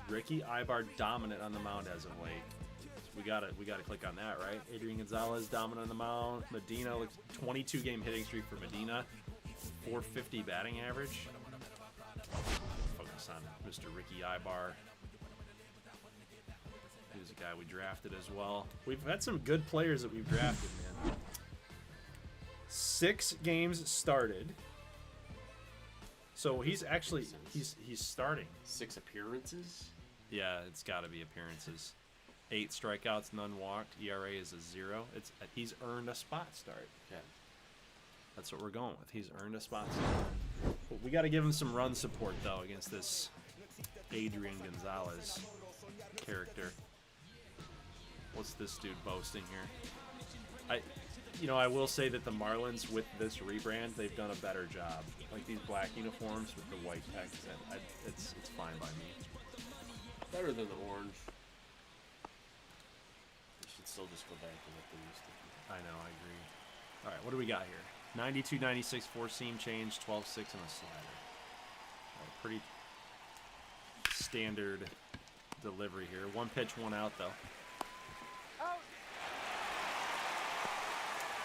Ricky Ibar dominant on the mound as of late. We gotta click on that, right? Adrian Gonzalez dominant on the mound. Medina, 22 game hitting streak for Medina. 450 batting average. Focus on Mr. Ricky Ibar. He's a guy we drafted as well. We've had some good players that we've drafted, man. 6 games started. So he's actually he's starting. 6 appearances? Yeah, it's got to be appearances. 8 strikeouts, none walked. ERA is a 0. He's earned a spot start. Okay. That's what we're going with. He's earned a spot start. But we got to give him some run support though against this Adrian Gonzalez character. What's this dude boasting here? I will say that the Marlins with this rebrand, they've done a better job. Like these black uniforms with the white text, it's fine by me. Better than the orange. They should still just go back to what they used to do. I know, I agree. All right, what do we got here? 92, 96, 4-seam change, 12-6, and a slider. Pretty standard delivery here. 1 pitch, 1 out, though.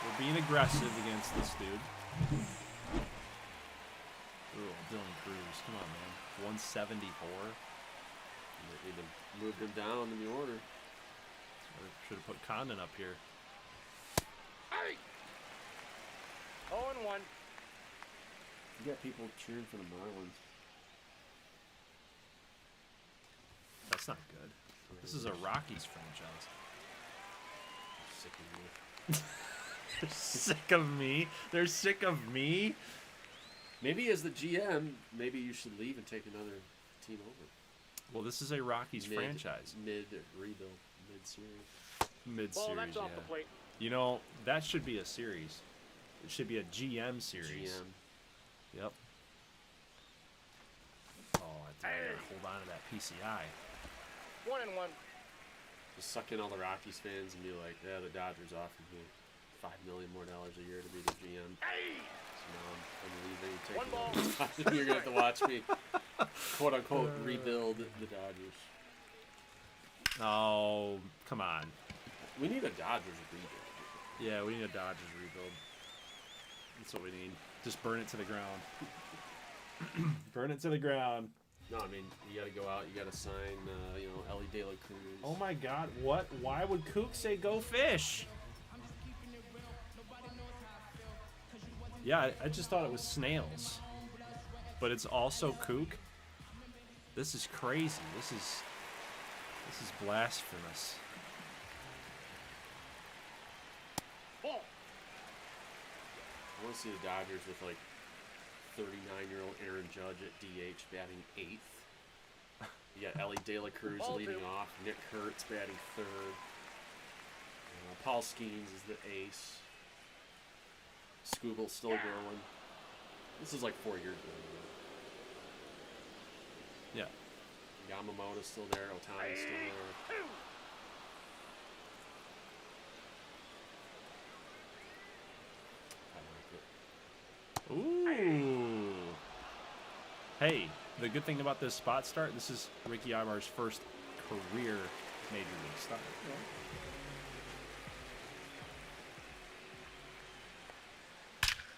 We're being aggressive against this dude. Ooh, Dylan Cruz. Come on, man. 174. Need to move him down in the order. Should have put Condon up here. Hey! 0-1. You got people cheering for the Marlins. That's not good. This is a Rockies franchise. Sick of me. They're sick of me. They're sick of me. Maybe as the GM, maybe you should leave and take another team over. Well, this is a Rockies franchise. Mid-rebuild, mid-series. Mid-series, Ball, that's off the plate. You know, that should be a series. It should be a GM series. GM. Yep. Oh, I gotta hold on to that PCI. 1-1. Just suck in all the Rockies fans and be like, yeah, the Dodgers offered me $5 million more a year to be the GM. Hey! So now I'm leaving. 1 ball. You're going to have to watch me, quote unquote, rebuild the Dodgers. Oh, come on. We need a Dodgers rebuild. Yeah, we need a Dodgers rebuild. That's what we need. Just burn it to the ground. Burn it to the ground. No, I mean, you got to go out. You got to sign, Ellie De La Cruz. Oh my God! What? Why would Kook say go fish? Yeah, I just thought it was snails. But it's also kook. This is crazy. This is blasphemous. Ball. I want to see the Dodgers with like 39-year-old Aaron Judge at DH batting 8th. You got Ellie De La Cruz leading off. Nick Kurtz batting 3rd. Paul Skeens is the ace. Scooble's still going. This is like 4 years ago. Yeah. Yamamoto's still there. Otani's still there. I like it. Ooh. Hey, the good thing about this spot start, this is Ricky Ibar's first career Major League start.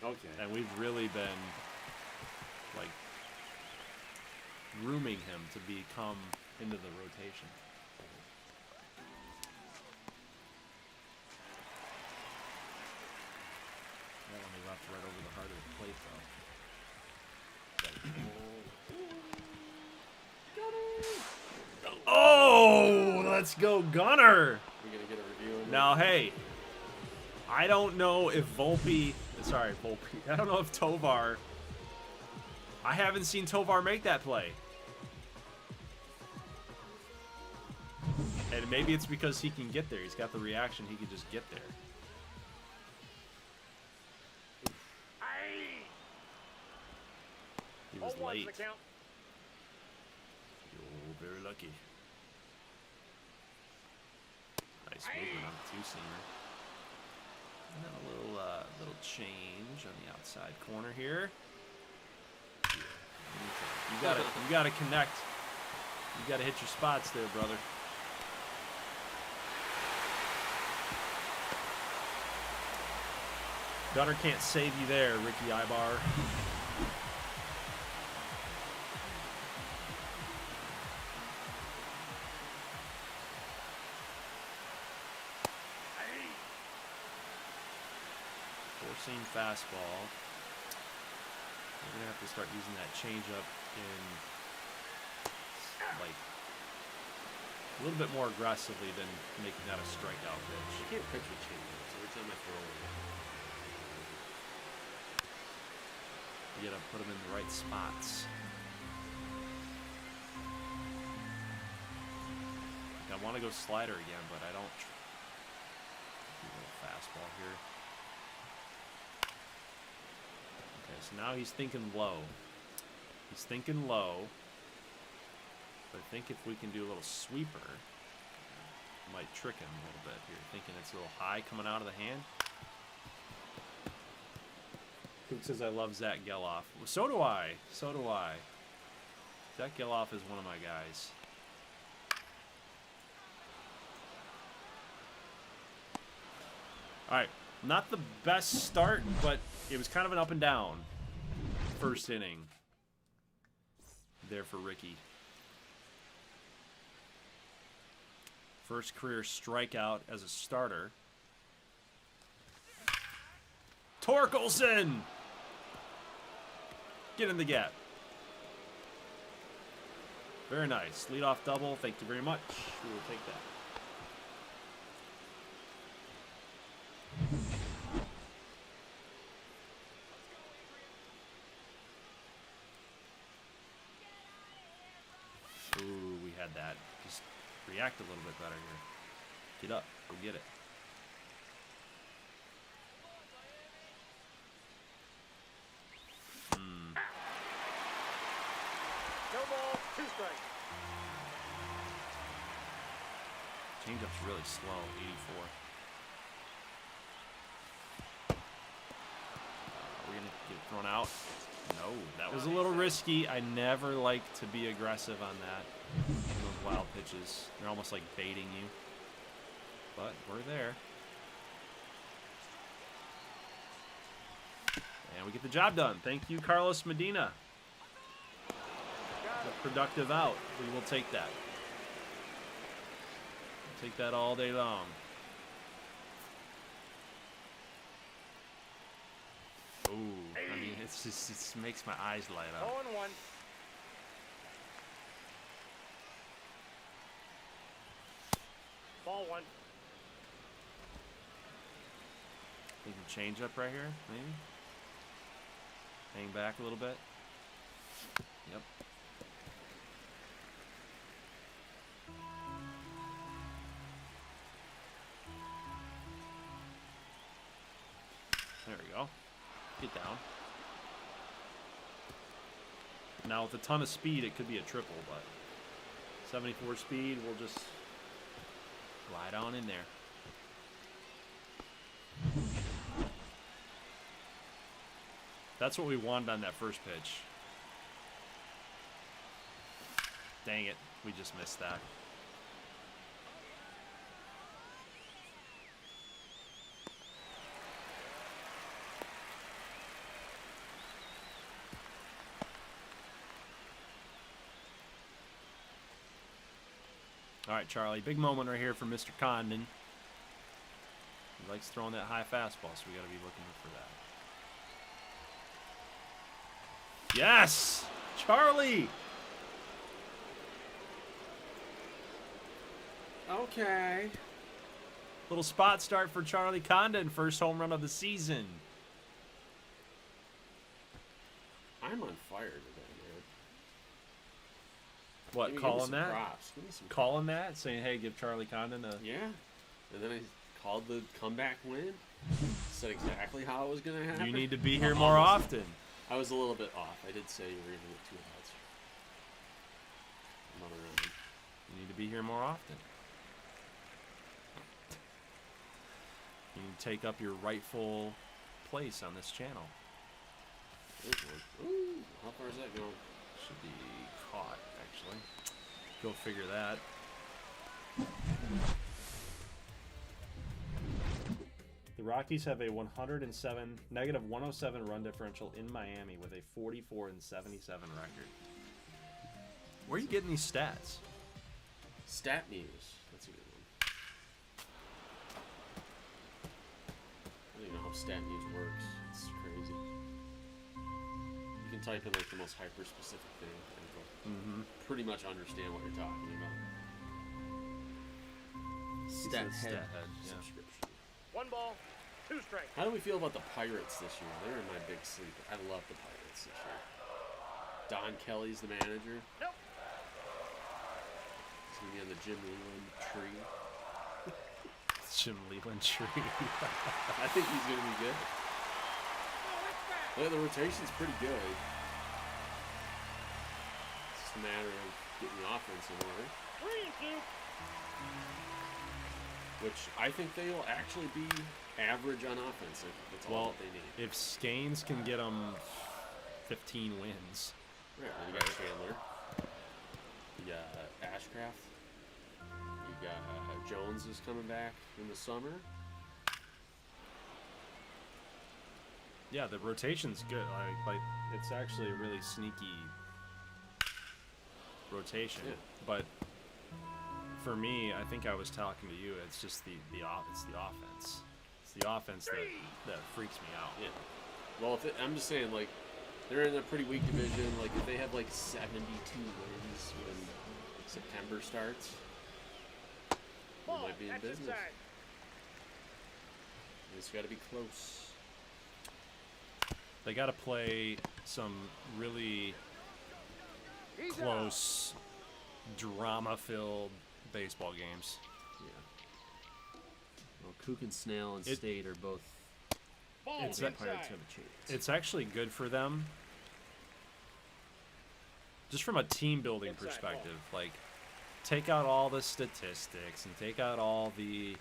Okay. And we've really been, like, grooming him to become into the rotation. That one he left right over the heart of the plate, though. Oh, let's go, Gunner! We're going to get a review of it. Now, hey, I don't know if Volpe. I don't know if Tovar. I haven't seen Tovar make that play. And maybe it's because he can get there. He's got the reaction. He can just get there. He was late. You're very lucky. Nice movement on the two-seamer. And then a little change on the outside corner here. You gotta connect. You gotta hit your spots there, brother. Gunner can't save you there, Ricky Ibar. Four-seam fastball. We're gonna have to start using that changeup in like a little bit more aggressively than making that a strikeout pitch. You can't pitch with changeups every time I throw it. You gotta put them in the right spots. I want to go slider again, but I don't. Do a little fastball here. Okay, so now he's thinking low. He's thinking low. But I think if we can do a little sweeper, might trick him a little bit here. Thinking it's a little high coming out of the hand. Cook says I love Zach Geloff. Well, so do I. So do I. Zach Geloff is one of my guys. All right, not the best start, but it was kind of an up and down first inning there for Ricky. First career strikeout as a starter. Torkelson! Get in the gap. Very nice. Leadoff double. Thank you very much. We will take that. Ooh, we had that. Just react a little bit better here. Get up. Go get it. No ball, 2 strikes. Changeup's really slow, 84. We're going to get it thrown out. No, that was a little risky. I never like to be aggressive on that. Those wild pitches. They're almost like baiting you. But we're there. And we get the job done. Thank you, Carlos Medina. A productive out. We will take that. We'll take that all day long. Ooh, I mean, it makes my eyes light up. 0-1. Ball 1. Thinking change up right here, maybe. Hang back a little bit. Yep. There we go. Get down. Now with a ton of speed, it could be a triple, but 74 speed, we'll just slide on in there. That's what we wanted on that first pitch. Dang it, we just missed that. All right, Charlie, big moment right here for Mr. Condon. He likes throwing that high fastball, so we got to be looking for that. Yes! Charlie! Okay. Little spot start for Charlie Condon, first home run of the season. I'm on fire today, man. What, Give me calling some that? props. Give me some Calling that? Saying, hey, give Charlie Condon a... Yeah. And then I called the comeback win. Said exactly how it was going to happen. You need to be here more often. I was a little bit off. I did say you were going to get 2 outs. Another round. You need to be here more often. You need to take up your rightful place on this channel. There's one. Ooh, how far is that going? Should be caught, actually. Go figure that. The Rockies have a negative 107 run differential in Miami with a 44-77 record. Where are you getting these stats? Stat News. That's a good one. I don't even know how Stat News works. It's crazy. You can type in like the most hyper-specific thing and it'll pretty much understand what you're talking about. Stat head, yeah. Subscription. 1 ball, 2 strikes. How do we feel about the Pirates this year? They're in my big sleep. I love the Pirates this year. Don Kelly's the manager. Nope. He's going to be on the Jim Leland tree. Jim Leland tree. I think he's going to be good. Yeah, the rotation's pretty good. It's just a matter of getting the offense in order. 3-2. Which I think they'll actually be average on offense. That's all that they need. If Scanes can get them 15 wins. Right, well, you got Chandler. You got Ashcraft. You got Jones is coming back in the summer. Yeah, the rotation's good. Like it's actually a really sneaky rotation. Yeah. But for me, I think I was talking to you. It's just the offense. It's the offense that freaks me out. Yeah. Well, I'm just saying, like, they're in a pretty weak division. Like, if they have like 72 wins when September starts, they might be in business. It's got to be close. They got to play some really close, drama-filled baseball games. Yeah. Well, Cook and Snail and State are both. It's Pirates have a chance. It's actually good for them, just from a team building perspective. Like, take out all the statistics and take out all the,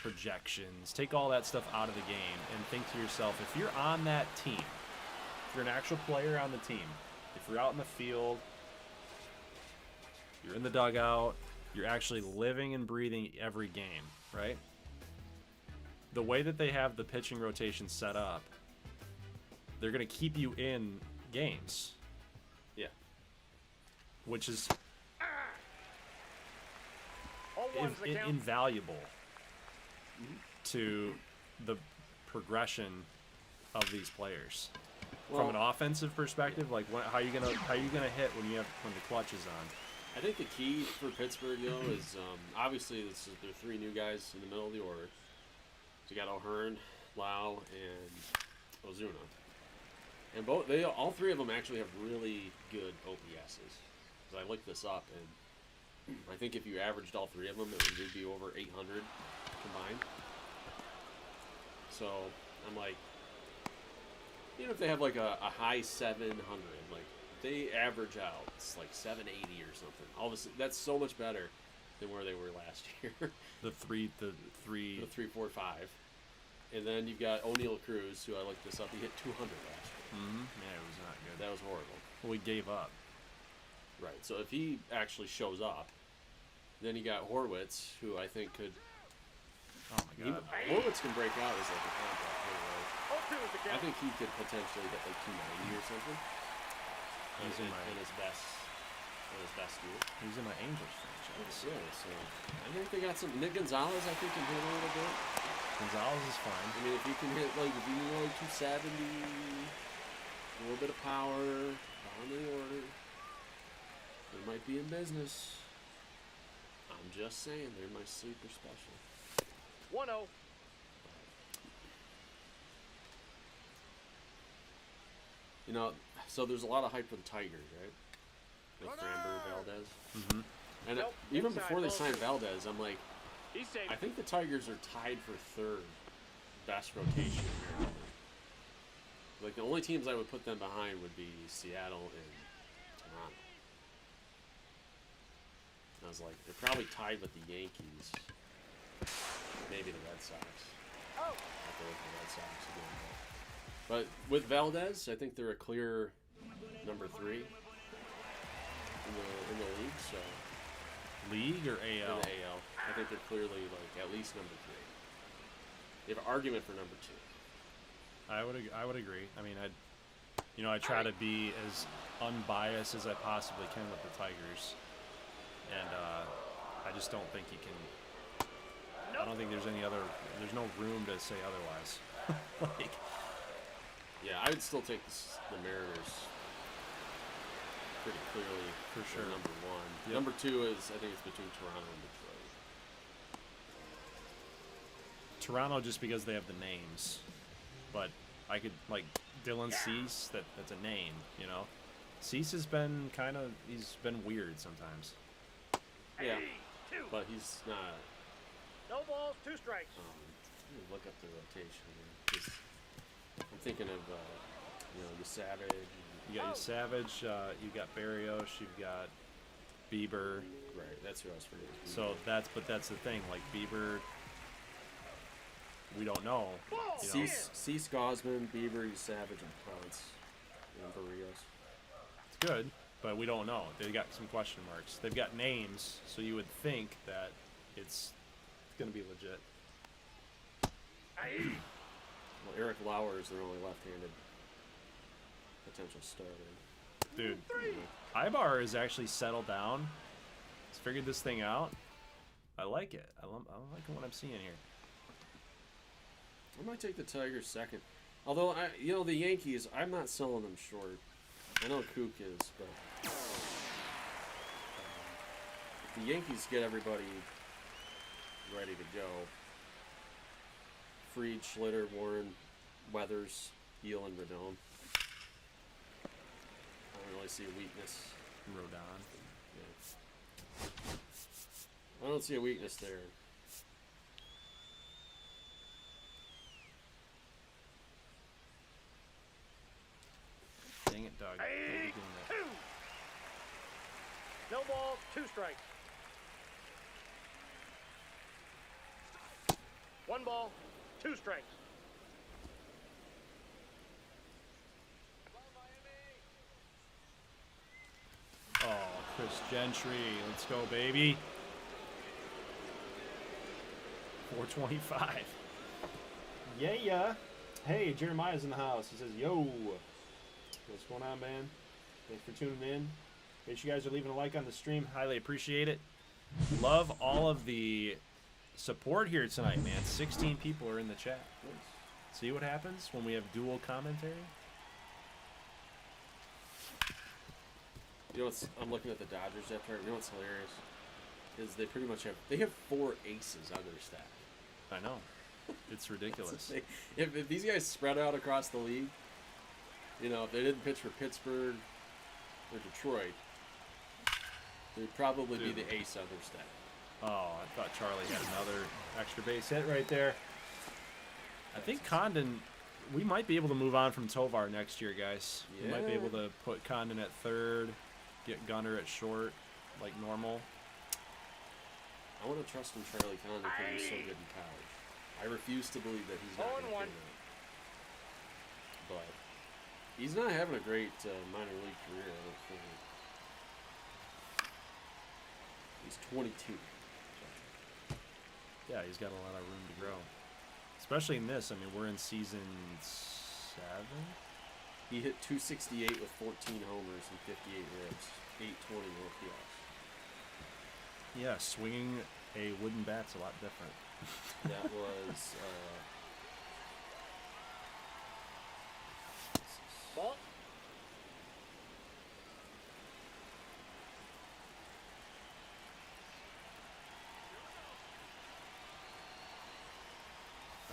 projections. Take all that stuff out of the game and think to yourself: if you're on that team, if you're an actual player on the team, if you're out in the field, you're in the dugout, you're actually living and breathing every game, right? The way that they have the pitching rotation set up, they're going to keep you in games. Yeah. Which is invaluable to the progression of these players. Well, From an offensive perspective, like how you gonna hit when the clutch is on? I think the key for Pittsburgh, is obviously there are 3 new guys in the middle of the order. So you got O'Hearn, Lau, and Ozuna, and all 3 of them actually have really good OPSs. Because I looked this up, and I think if you averaged all 3 of them, it would be over 800 combined. So I'm like, even if they have like a high 700, like they average out, it's like 780 or something. All of a sudden, that's so much better than where they were last year. The three, 3, 4, 5, and then you've got O'Neal Cruz, who I looked this up. He hit 200 last year. Yeah, it was not good. That was horrible. Well, we gave up. Right. So if he actually shows up, then you got Horwitz, who I think could. Oh my God. Horwitz can break out as like a contract player, right? 0-2 is the I count. think he could potentially hit like 290 or something. He's in his best year. He's in my Angels franchise. Yeah, so I think they got some. Nick Gonzalez, I think, can hit a little bit. Gonzalez is fine. I mean, if he can hit if you know 270, a little bit of power, bottom of the order, they might be in business. I'm just saying, they're my sleeper special. 1-0. So there's a lot of hype for the Tigers, right? With Framber, Valdez. Mm-hmm. And Nope, even inside, before they ball signed two. Valdez, I'm like, He's safe. I think the Tigers are tied for 3rd best rotation here. Like, the only teams I would put them behind would be Seattle and Toronto. I was like, they're probably tied with the Yankees. Maybe the Red Sox. Oh. I have to look at the Red Sox again. But with Valdez, I think they're a clear number 3 in the league. So League or in AL? the AL, I think they're clearly like at least number 3. They have an argument for number 2. I would agree. I mean, I try to be as unbiased as I possibly can with the Tigers, and I just don't think you can. I don't think there's no room to say otherwise. Like, Yeah, I would still take the Mariners pretty clearly For sure. Number 1. Yep. Number 2 is, I think it's between Toronto and Detroit. Toronto, just because they have the names, but I could like Dylan Cease. That's a name, Cease has been he's been weird sometimes. Yeah, 2. but he's not. No balls, 2 strikes. Let me look up the rotation here. 'Cause I'm thinking of, the Savage. You got your Savage, you got Barrios, you've got Bieber. Right, that's who I was forgetting. So that's the thing. Like Bieber, we don't know. Ball. Cease, Gosman, Bieber, Savage, and Ponce, and Barrios. It's good, but we don't know. They got some question marks. They've got names, so you would think that it's going to be legit. Well, Eric Lauer is their only left-handed potential starter. Dude, Ibar has actually settled down. He's figured this thing out. I like it. I'm liking what I'm seeing here. I might take the Tigers second. Although, the Yankees, I'm not selling them short. I know Kook is, but if the Yankees get everybody ready to go, Fried, Schlitter, Warren, Weathers, Eel, and Rodon, I don't really see a weakness. Rodon. Yeah. I don't see a weakness there. Dang it, Doug. What are you doing there? 2. No balls, 2 strikes. 1 ball, 2 strikes. Oh, Chris Gentry. Let's go, baby. 425. Yeah. Hey, Jeremiah's in the house. He says, yo. What's going on, man? Thanks for tuning in. Make sure you guys are leaving a like on the stream. Highly appreciate it. Love all of the support here tonight, man. 16 people are in the chat. See what happens when we have dual commentary? You know what's? I'm looking at the Dodgers depth chart. You know what's hilarious? Is they pretty much have 4 aces on their staff. I know. It's ridiculous. If these guys spread out across the league, you know, if they didn't pitch for Pittsburgh or Detroit, they'd probably be the ace on their staff. Oh, I thought Charlie had another extra base hit right there. I think Condon, we might be able to move on from Tovar next year, guys. We might be able to put Condon at third, get Gunner at short, like normal. I want to trust in Charlie Condon because he was so good in college. I refuse to believe that he's not going to pan out. But he's not having a great minor league career, I don't think. He's 22. Yeah, he's got a lot of room to grow. Especially in this. I mean, we're in season 7. He hit 268 with 14 homers and 58 ribs, 820 OPS. Yeah, swinging a wooden bat's a lot different. That was Ball.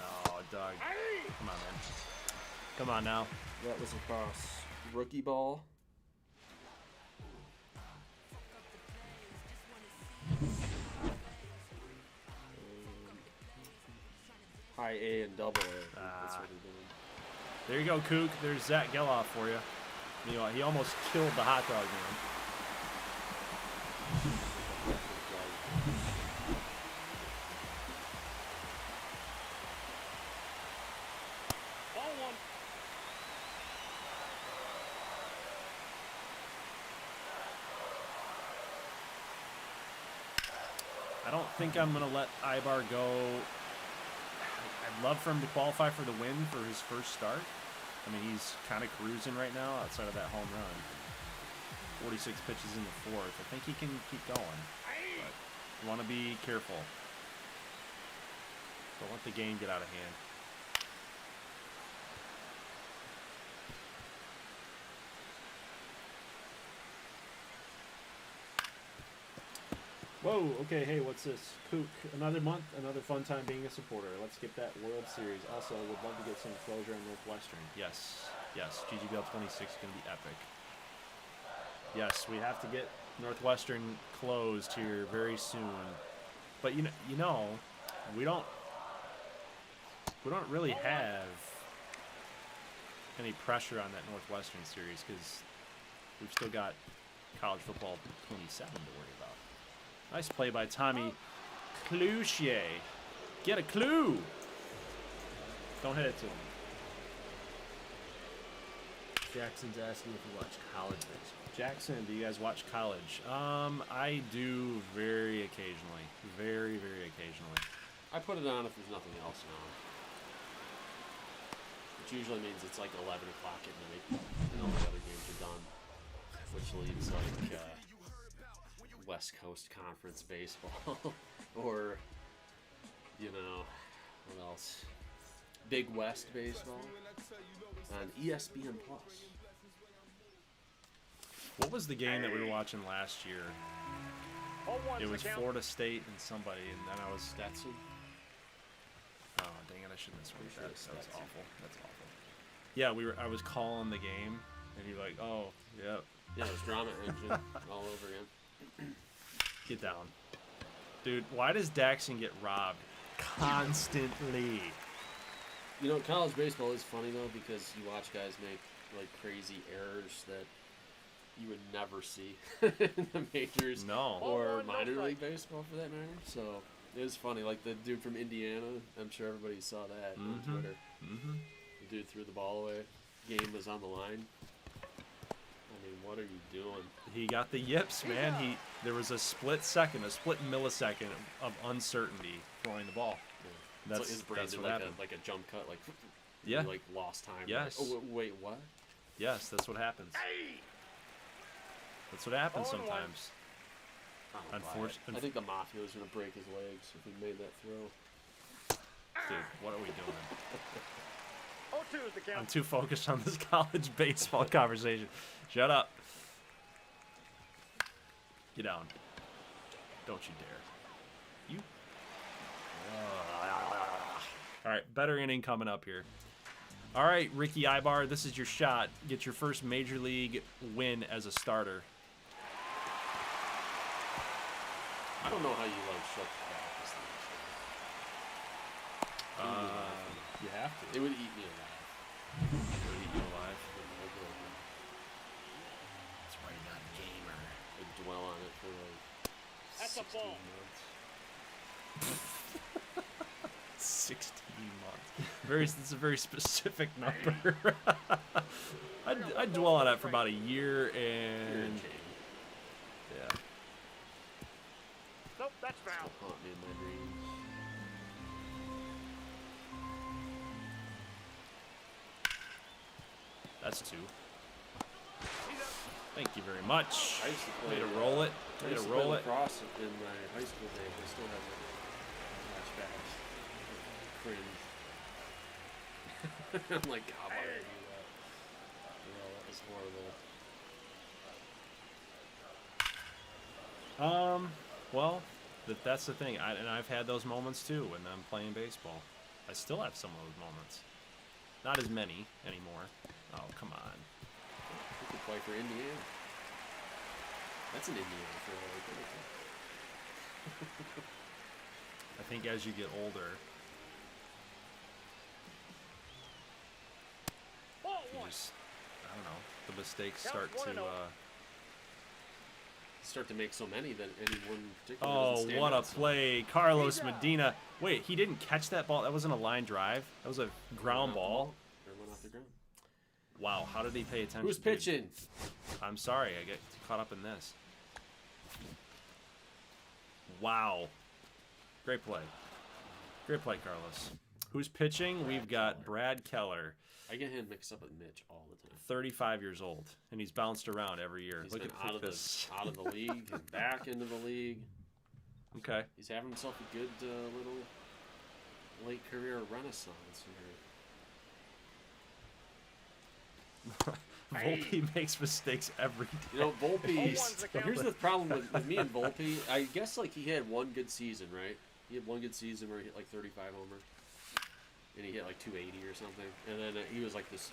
Oh, Doug. Come on, man. Come on now. that was across rookie ball. High A and double A. That's what he's doing. There you go, Kook. There's Zach Geloff for you. You know, he almost killed the hot dog man. Ball 1. I don't think I'm going to let Ibar go. I'd love for him to qualify for the win for his first start. I mean, he's kind of cruising right now outside of that home run. 46 pitches in the 4th. I think he can keep going. But you want to be careful. Don't let the game get out of hand. Whoa, okay, hey, what's this? Kook, another month, another fun time being a supporter. Let's get that World Series. Also, would love to get some closure on Northwestern. Yes, yes, GGBL 26 is going to be epic. Yes, we have to get Northwestern closed here very soon. But you know, we don't really have any pressure on that Northwestern series because we've still got college football 27 to worry about. Nice play by Tommy Cloutier. Get a clue. Don't hit it to him. Jackson's asking if you watch college baseball. Jackson, do you guys watch college? I do very occasionally. Very, very occasionally. I put it on if there's nothing else on. Which usually means it's like 11 o'clock at night and all the other games are done. Which leaves like West Coast Conference baseball or, you know, what else? Big West baseball on ESPN Plus. What was the game that we were watching last year? Ball 1's It the was count. Florida State and somebody, and then I was Stetson. Oh, dang it! I shouldn't have switched that. sure That it's was Stetson. awful. That's awful. Yeah, I was calling the game, and you're like, "Oh, yeah, Yeah, it was Drama Engine all over again. get down, dude." Why does Daxon get robbed constantly? You know, college baseball is funny though because you watch guys make like crazy errors that you would never see in the majors No. or Ball 1, no minor strike. league baseball for that matter. So it was funny. Like the dude from Indiana, I'm sure everybody saw that on Twitter. Mm-hmm. The dude threw the ball away. Game was on the line. I mean, what are you doing? He got the yips, man. There was a split millisecond of uncertainty throwing the ball. It's That's his brain that's did what like happened. a jump cut, like Yeah. he, like lost time. Yes. Like, oh wait, what? Yes, that's what happens. That's what happens Ball 1. sometimes. I don't buy it. Unfortunate- I think the Mafia was gonna break his legs if he made that throw. Dude, what are we doing? 0-2 is the I'm count. too focused on this college baseball conversation. Shut up. Get down. Don't you dare. You. All right, better inning coming up here. All right, Ricky Ibar, this is your shot. Get your first major league win as a starter. I don't know how you shut the practice thing. You have to. It would eat me alive. Eat you alive. That's why you're not a gamer. I'd dwell on it for like That's a 16 ball. months. 16 months. It's a very specific number. I'd dwell on it for about a year and yeah. Nope, that's foul. Haunt me in my dreams. That's 2. Thank you very much. I used to play Way to roll it. I Way used to to roll play it. lacrosse in my high school days. I still have flashbacks. Cringe. I'm like, God, why did I do that? That was horrible. Well, that's the thing. And I've had those moments too when I'm playing baseball. I still have some of those moments. Not as many anymore. Oh, come on. You could play for Indiana. That's an Indiana for like I think as you get older, Ball you one. just, I don't know, the mistakes Count start to, 1-0. start to make so many that any one particular oh, doesn't stand what a out so play. Carlos Medina. Wait, he didn't catch that ball? That wasn't a line drive? That was a ground ball? Or went off the ground. Wow, how did he pay attention? Who's dude? pitching? I'm sorry, I get caught up in this. Wow. Great play. Great play, Carlos. Who's pitching? We've got Brad Keller, I get him mixed up with Mitch all the time. 35 years old, and he's bounced around every year. He's Look been at out of this. the league and back into the league. Okay. He's having himself a good little late career renaissance here. Volpe makes mistakes every day. You know, Volpe. one's the count. Here's the problem with me and Volpe. I guess like he had one good season, right? He had one good season where he hit like 35 homers, and he hit like 280 or something. And then he was like this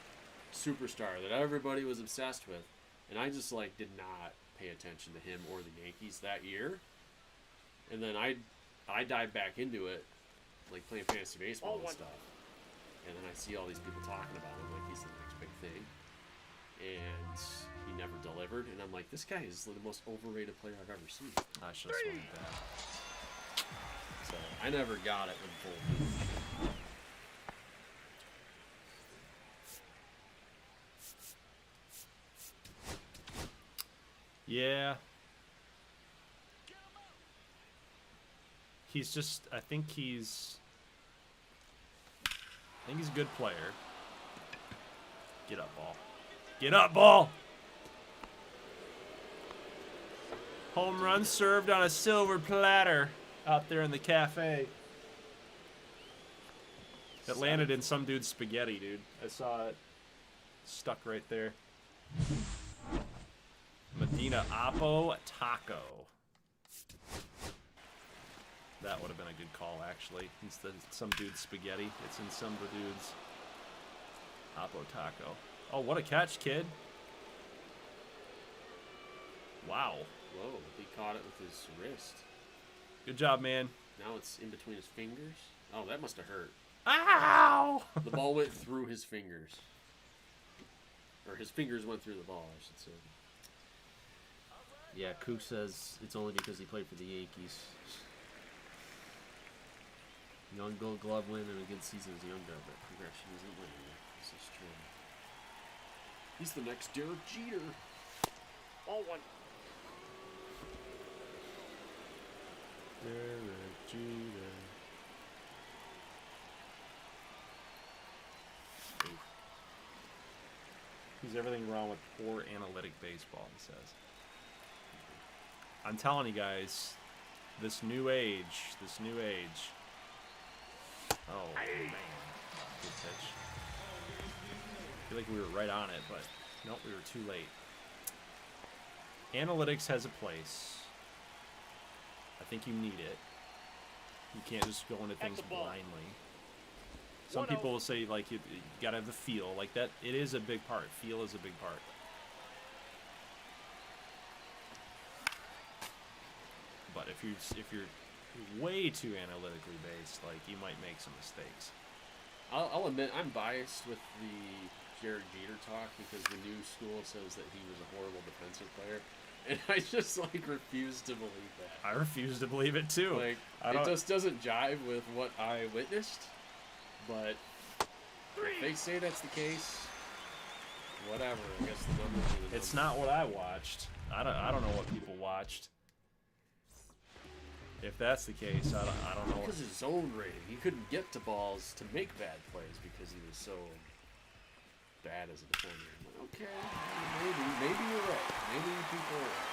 superstar that everybody was obsessed with, and I just like did not pay attention to him or the Yankees that year. And then I dived back into it, like playing fantasy baseball and stuff. And then I see all these people talking about him like he's the next big thing. And he never delivered. And I'm like, this guy is the most overrated player I've ever seen. I should have swung that. So I never got it with Volpe. Yeah. He's just, I think he's a good player. Get up, ball. Get up, ball! Home run served on a silver platter out there in the cafe. It landed in some dude's spaghetti, dude. I saw it stuck right there. Medina Apo Taco. That would have been a good call, actually. It's some dude's spaghetti. It's in some dude's Apo Taco. Oh, what a catch, kid. Wow. Whoa, he caught it with his wrist. Good job, man. Now it's in between his fingers. Oh, that must have hurt. Ow! The ball went through his fingers. Or his fingers went through the ball, I should say. Yeah, Kook says it's only because he played for the Yankees. Young Gold Glove win and a good season as a young guy, but Regression isn't winning. This is true. He's the next Derek Jeter. Ball one. Derek Jeter. He's everything wrong with poor analytic baseball, he says. I'm telling you guys, this new age. Oh, man. Good pitch. feel like we were right on it, but nope, we were too late. Analytics has a place. I think you need it. You can't just go into things blindly. Some people will say, like, you gotta have the feel. Like, that, it is a big part. Feel is a big part. But if you're way too analytically based, like, you might make some mistakes. I'll admit I'm biased with the Jared Jeter talk because the new school says that he was a horrible defensive player, and I just like refuse to believe that. I refuse to believe it too. Like, it just doesn't jive with what I witnessed. But if they say that's the case, whatever. I guess the numbers are the numbers. It's not what I watched. I don't know what people watched. If that's the case, I don't know. Because his zone rating, he couldn't get to balls to make bad plays because he was so bad as a defender. But okay, maybe you're right. Maybe people are right.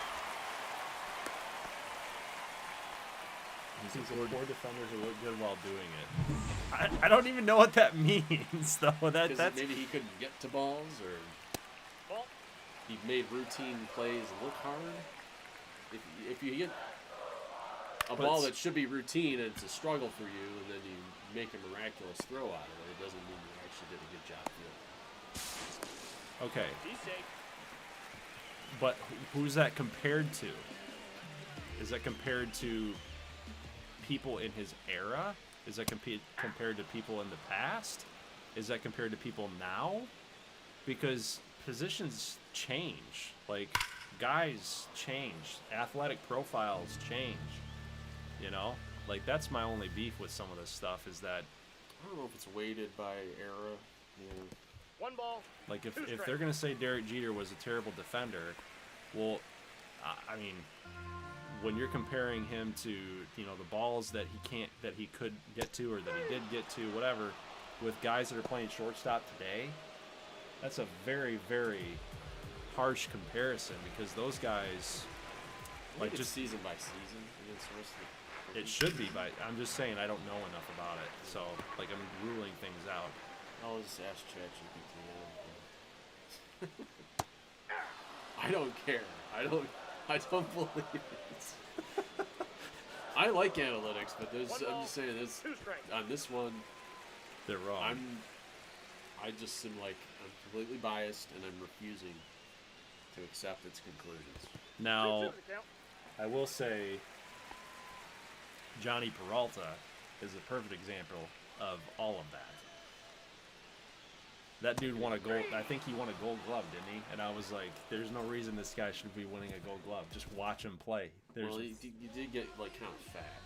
These poor defenders who look good while doing it. I don't even know what that means, though. That's maybe he couldn't get to balls, or he made routine plays look hard. If you get a ball that should be routine and it's a struggle for you, and then you make a miraculous throw out of it, it doesn't mean you actually did a good job fielding. Okay. But who's that compared to? Is that compared to people in his era? Is that compared to people in the past? Is that compared to people now? Because positions change. Like, guys change. Athletic profiles change. You know? Like, that's my only beef with some of this stuff is that... I don't know if it's weighted by era. Yeah. One ball. Like, if they're going to say Derek Jeter was a terrible defender, well, I mean... when you're comparing him to, you know, the balls that he could get to or that he did get to, whatever, with guys that are playing shortstop today, that's a very, very harsh comparison because those guys, like, just season by season against the rest of the it should be, but I'm just saying I don't know enough about it, so like I'm ruling things out. I'll just ask ChatGPT. I don't care. I don't believe it. I like analytics, but I'm just saying this on this one. They're wrong. I just am like I'm completely biased, and I'm refusing to accept its conclusions. Now, I will say, Johnny Peralta is a perfect example of all of that. That dude won a gold. I think he won a Gold Glove, didn't he? And I was like, "There's no reason this guy should be winning a Gold Glove. Just watch him play." Well, you did get like kind of fat.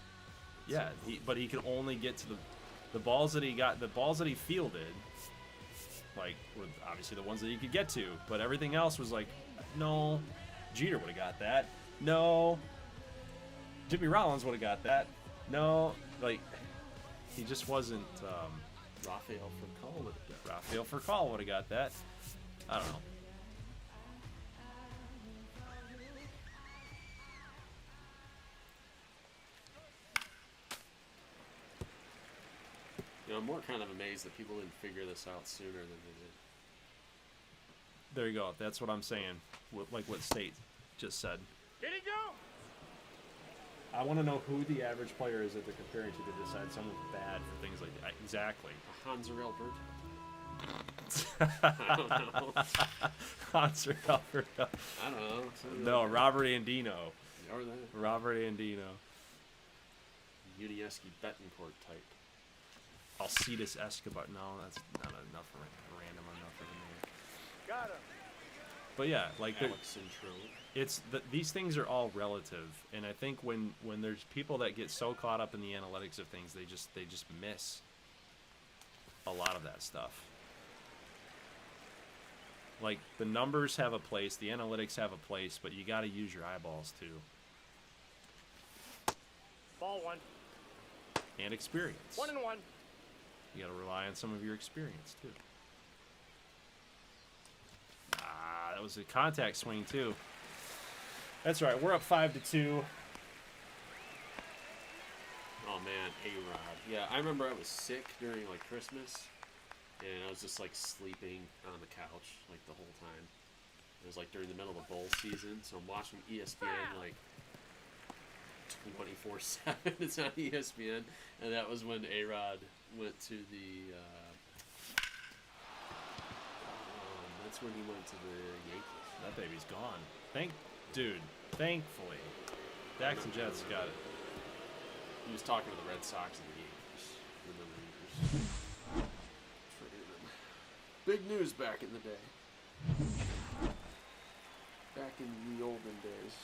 Yeah, but he could only get to the balls that he got. The balls that he fielded, like, were obviously the ones that he could get to. But everything else was like, no, Jeter would have got that. No, Jimmy Rollins would have got that. No, like, he just wasn't. Rafael Furcal would have got that. Rafael Furcal would have got that. I don't know. You know, I'm more kind of amazed that people didn't figure this out sooner than they did. There you go. That's what I'm saying. Like what State just said. Did he go? I want to know who the average player is that they're comparing to decide someone's bad for things like that. Exactly. Hanser Albert. I don't know. Hanser Albert. I don't know. No, like Robert Andino. Or that. Robert Andino. Udieski Betancourt type. Alcides Escobar. No, that's not enough random enough of a name. Got him. But yeah, like Alex Intro. These things are all relative, and I think when there's people that get so caught up in the analytics of things, they just miss a lot of that stuff. Like, the numbers have a place, the analytics have a place, but you got to use your eyeballs too. Ball one. And experience. 1-1. You got to rely on some of your experience too. That was a contact swing too. That's right. We're up 5-2. Oh man, A-Rod. Yeah, I remember I was sick during like Christmas, and I was just like sleeping on the couch like the whole time. It was like during the middle of the bowl season, so I'm watching ESPN like 24/7. It's on ESPN, and that was when A-Rod went to the. That's when he went to the Yankees. That baby's gone. Thankfully, Dax and Jets got it. He was talking to the Red Sox and the Yankees. And the Rangers. Traded him. Big news back in the day. Back in the olden days.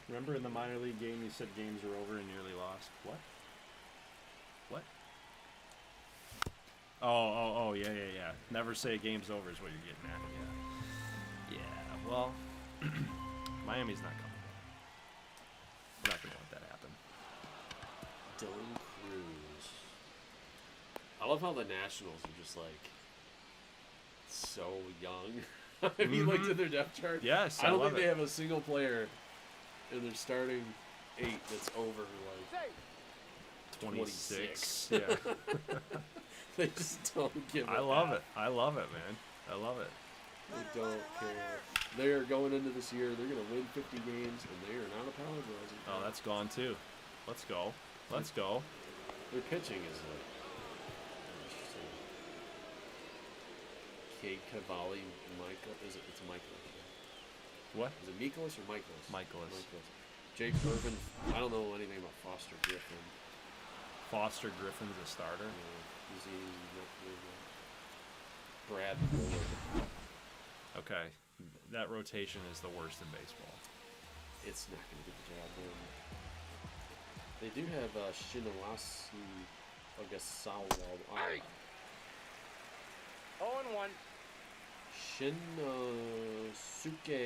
Remember in the minor league game you said games are over and nearly lost? What? Oh, yeah. Never say game's over is what you're getting at. Yeah, well, Miami's not coming back. We're not going to let that happen. Dylan Cruz. I love how the Nationals are just like so young. Have you looked at their depth chart? Yes, I don't love think it. they have a single player in their starting 8 that's over like 26. 26. Yeah. They just don't give I love it, man. I love it. They don't care. They are going into this year. They're going to win 50 games, and they are not apologizing. Oh, that's gone too. Let's go. Their pitching is like interesting. Cade Cavalli, Michael. It's Michael. What? Is it Mikolas or Michaelis? Michaelis. Jake Irvin. I don't know anything about Foster Griffin. Foster Griffin's a starter. Is he Brad Bullard? Okay. That rotation is the worst in baseball. It's not going to get the job done. They do have Shinawasi Ogasawa. Hey! 0-1. Shinosuke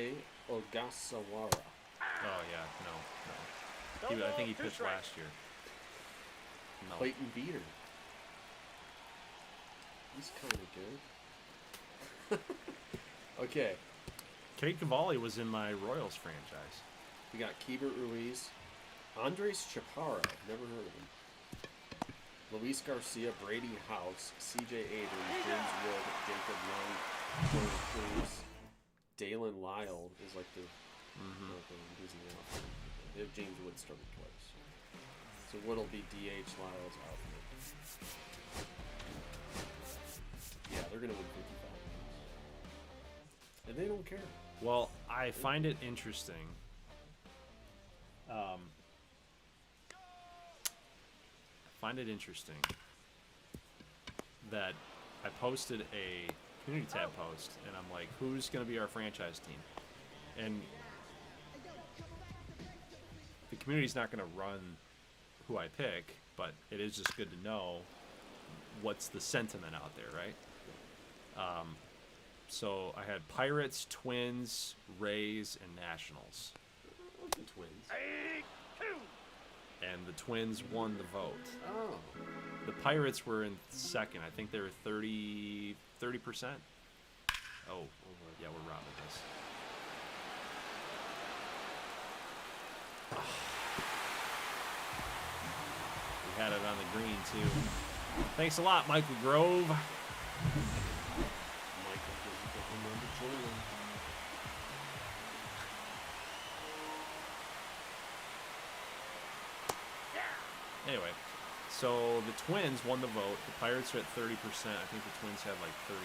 Ogasawara. Oh, yeah. No. No I think he ball, 2 pitched strikes. last year. No. Clayton Beater. He's kind of good. Okay. Cade Cavalli was in my Royals franchise. We got Keibert Ruiz. Andres Chaparro. Never heard of him. Luis Garcia, Brady House, C.J. Abrams, James Wood, Jacob Young, Jordan Cruz, Dalen Lyle is like the who's in the outfield. They have James Wood started twice. So Wood'll be DH, Lyle's outfield. Yeah, they're gonna win 55 games. And they don't care. Well, I find it interesting. That I posted a community tab post, and I'm like, who's going to be our franchise team? And the community's not going to run who I pick, but it is just good to know what's the sentiment out there, right? So I had Pirates, Twins, Rays, and Nationals. The Twins. 2. And the Twins won the vote. Oh. The Pirates were in second. I think they were 30%. Oh, yeah, we're robbing this. We had it on the green, too. Thanks a lot, Michael Grove. Michael doesn't get remember Jordan. Anyway, so the Twins won the vote. The Pirates are at 30%. I think the Twins had like 34.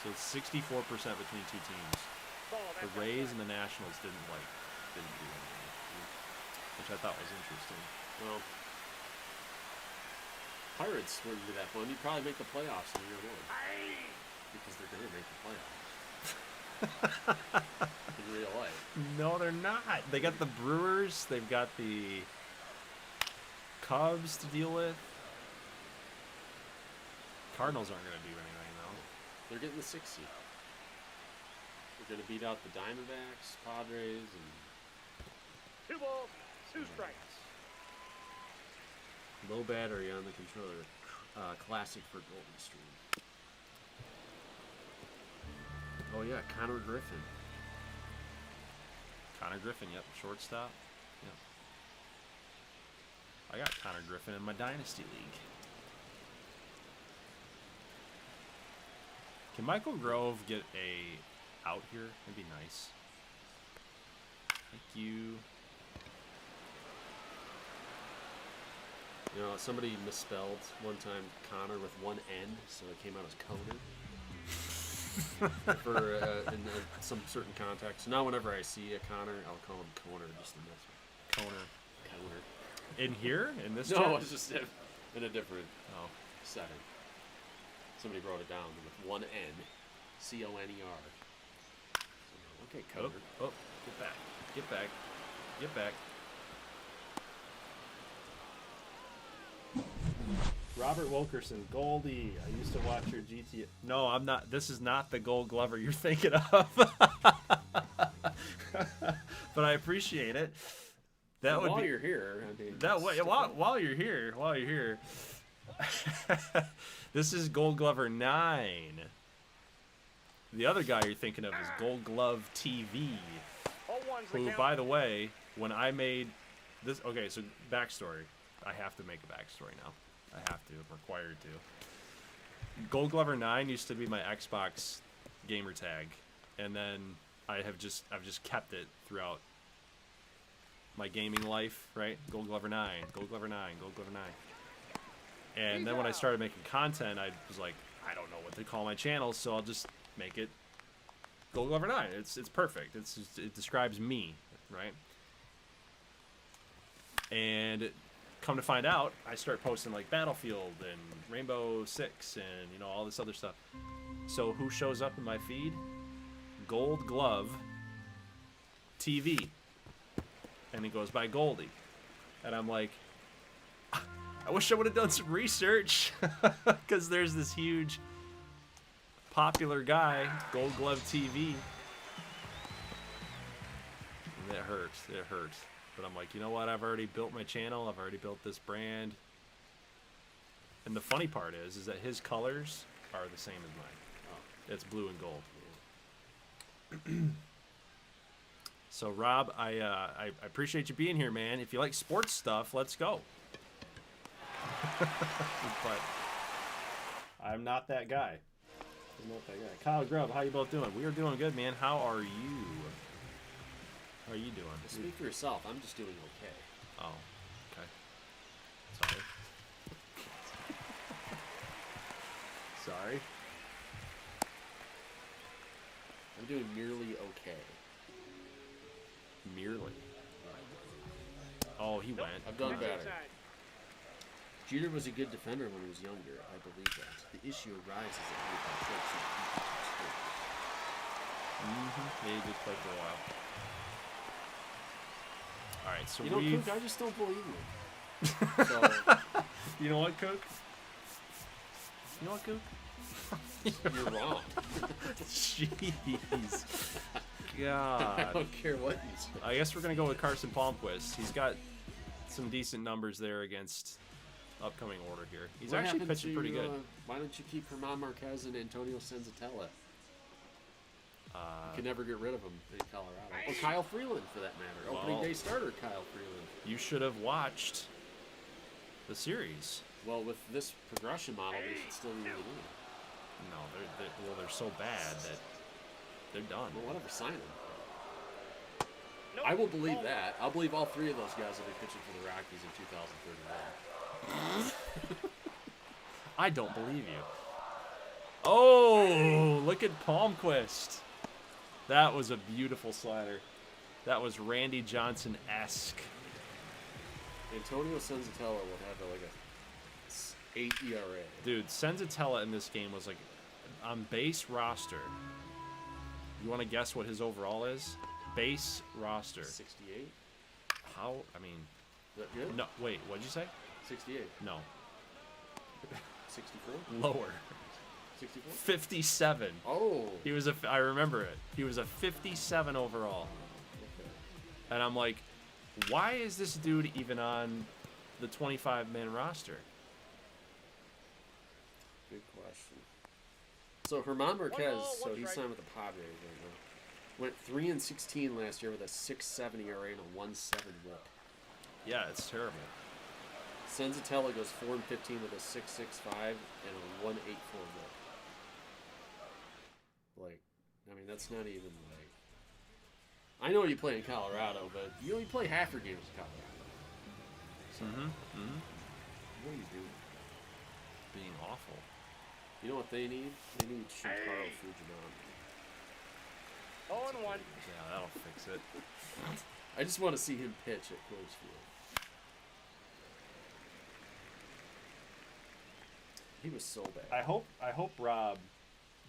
So it's 64% between two teams. The Rays and the Nationals didn't do anything, which I thought was interesting. Well, Pirates wouldn't be that fun. You'd probably make the playoffs in year 1. Because they're going to make the playoffs. In real life. No, they're not. They got the Brewers. They've got the Cubs to deal with. Cardinals aren't going to do anything, though. They're getting the 6th seed. They're going to beat out the Diamondbacks, Padres, and 2 balls, 2 strikes. Low battery on the controller. Classic for Golden Stream. Oh yeah, Connor Griffin. Connor Griffin, yep, shortstop. Yep. I got Connor Griffin in my Dynasty League. Can Michael Grove get a out here? That'd be nice. Thank you. You know, somebody misspelled one time Connor with one N, so it came out as Coner. For in some certain context. So now whenever I see a Connor, I'll call him Coner just to mess with. Coner. Coner. In here? In this No, chat? it's just in a different setting. Somebody wrote it down with one N, C-O-N-E-R. Okay, Coner. Oh, get back. Get back. Get back. Robert Wilkerson, Goldie. I used to watch your GTA. No, I'm not. This is not the Gold Glover you're thinking of. But I appreciate it. That would while be, you're here, I mean, that way, while you're here, this is Gold Glover 9. The other guy you're thinking of is Gold Glove TV. Who, by the way, when I made this, okay, so backstory. I have to make a backstory now. I have to. I'm required to. Gold Glover 9 used to be my Xbox gamer tag, and then I've just kept it throughout my gaming life, right? Gold Glover 9, Gold Glover 9, Gold Glover 9. And then when I started making content, I was like, I don't know what to call my channel, so I'll just make it Gold Glover 9. It's perfect. It describes me, right? And come to find out, I start posting like Battlefield and Rainbow Six and, you know, all this other stuff. So who shows up in my feed? Gold Glove TV. And it goes by Goldie. And I'm like, I wish I would have done some research, because there's this huge popular guy, Gold Glove TV. And it hurts. It hurts. But I'm like, you know what? I've already built my channel. I've already built this brand. And the funny part is that his colors are the same as mine. Oh. It's blue and gold. So, Rob, I appreciate you being here, man. If you like sports stuff, let's go. But I'm not that guy. I'm not that guy. Kyle Grubb, how you both doing? We are doing good, man. How are you? How are you doing? Speak for yourself. I'm just doing okay. Oh, okay. Sorry. Sorry. I'm doing merely okay. Merely. Oh, he went. I've done better. Jeter was a good defender when he was younger. I believe that. The issue arises that he was short some Yeah, he did play for a while. All right, so you know, we've... Cook, I just don't believe you. So, you know what, Cook? You know what, Cook? you're wrong. Jeez. God. I don't care what you say. I guess we're going to go with Carson Palmquist. He's got some decent numbers there against upcoming order here. He's What actually happened pitching to, pretty good. Why don't you keep Herman Marquez and Antonio Senzatella? You can never get rid of him in Colorado. Or Kyle Freeland, for that matter. Opening day starter Kyle Freeland. You should have watched the series. Well, with this progression model, they should still be in the league. No, they're so bad that they're done. Well, whatever, sign them. Nope. I will believe that. I'll believe all three of those guys will be pitching for the Rockies in 2031. I don't believe you. Oh, look at Palmquist. That was a beautiful slider. That was Randy Johnson-esque. Antonio Senzatella will have like a 8 ERA. Dude, Senzatella in this game was like on base roster. You want to guess what his overall is? Base roster. 68. How? I mean, Is that good? no. Wait, what'd you say? 68. No, 64. lower. 64. 57. Oh. He was a. I remember it. He was a 57 overall. Okay. And I'm like, why is this dude even on the 25-man roster? Good question. So Herman Marquez, so one he's strike. signed with the Padres right now. Went 3-16 last year with a 6.7 ERA and a 1.7 WHIP. Yeah, it's terrible. Senzatella goes 4 and 15 with a 6.65 and a 1.84 WHIP. Like, I mean, that's not even like. I know you play in Colorado, but you only play half your games in Colorado. So, what are you doing? Being awful. You know what they need? They need Shintaro Fujinami. 0-1. Yeah, that'll fix it. I just want to see him pitch at Coors Field. He was so bad. I hope Rob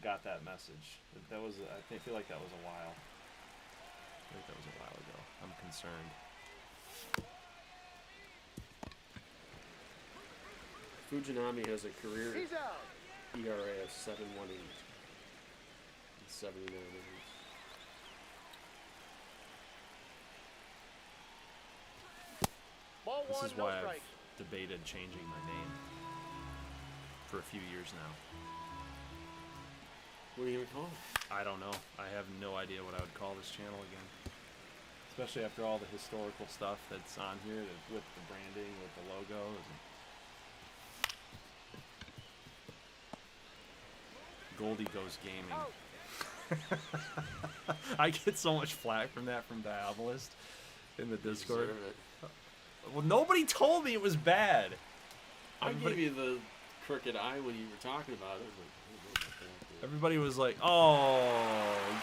got that message. That was I feel like that was a while. I think that was a while ago. I'm concerned. Fujinami has a career He's out. ERA of 7.18 and 79 innings. Ball This 1, is no why I've strike. debated changing my name for a few years now. What are you going to call it? I don't know. I have no idea what I would call this channel again. Especially after all the historical stuff that's on here with the branding, with the logos. Goldie Goes Gaming. I get so much flack from that from Diabolist in the Discord. Deserve it. Well, nobody told me it was bad. I gave you the crooked eye when you were talking about it. Like, I don't know about that, dude. Everybody was like, "Oh,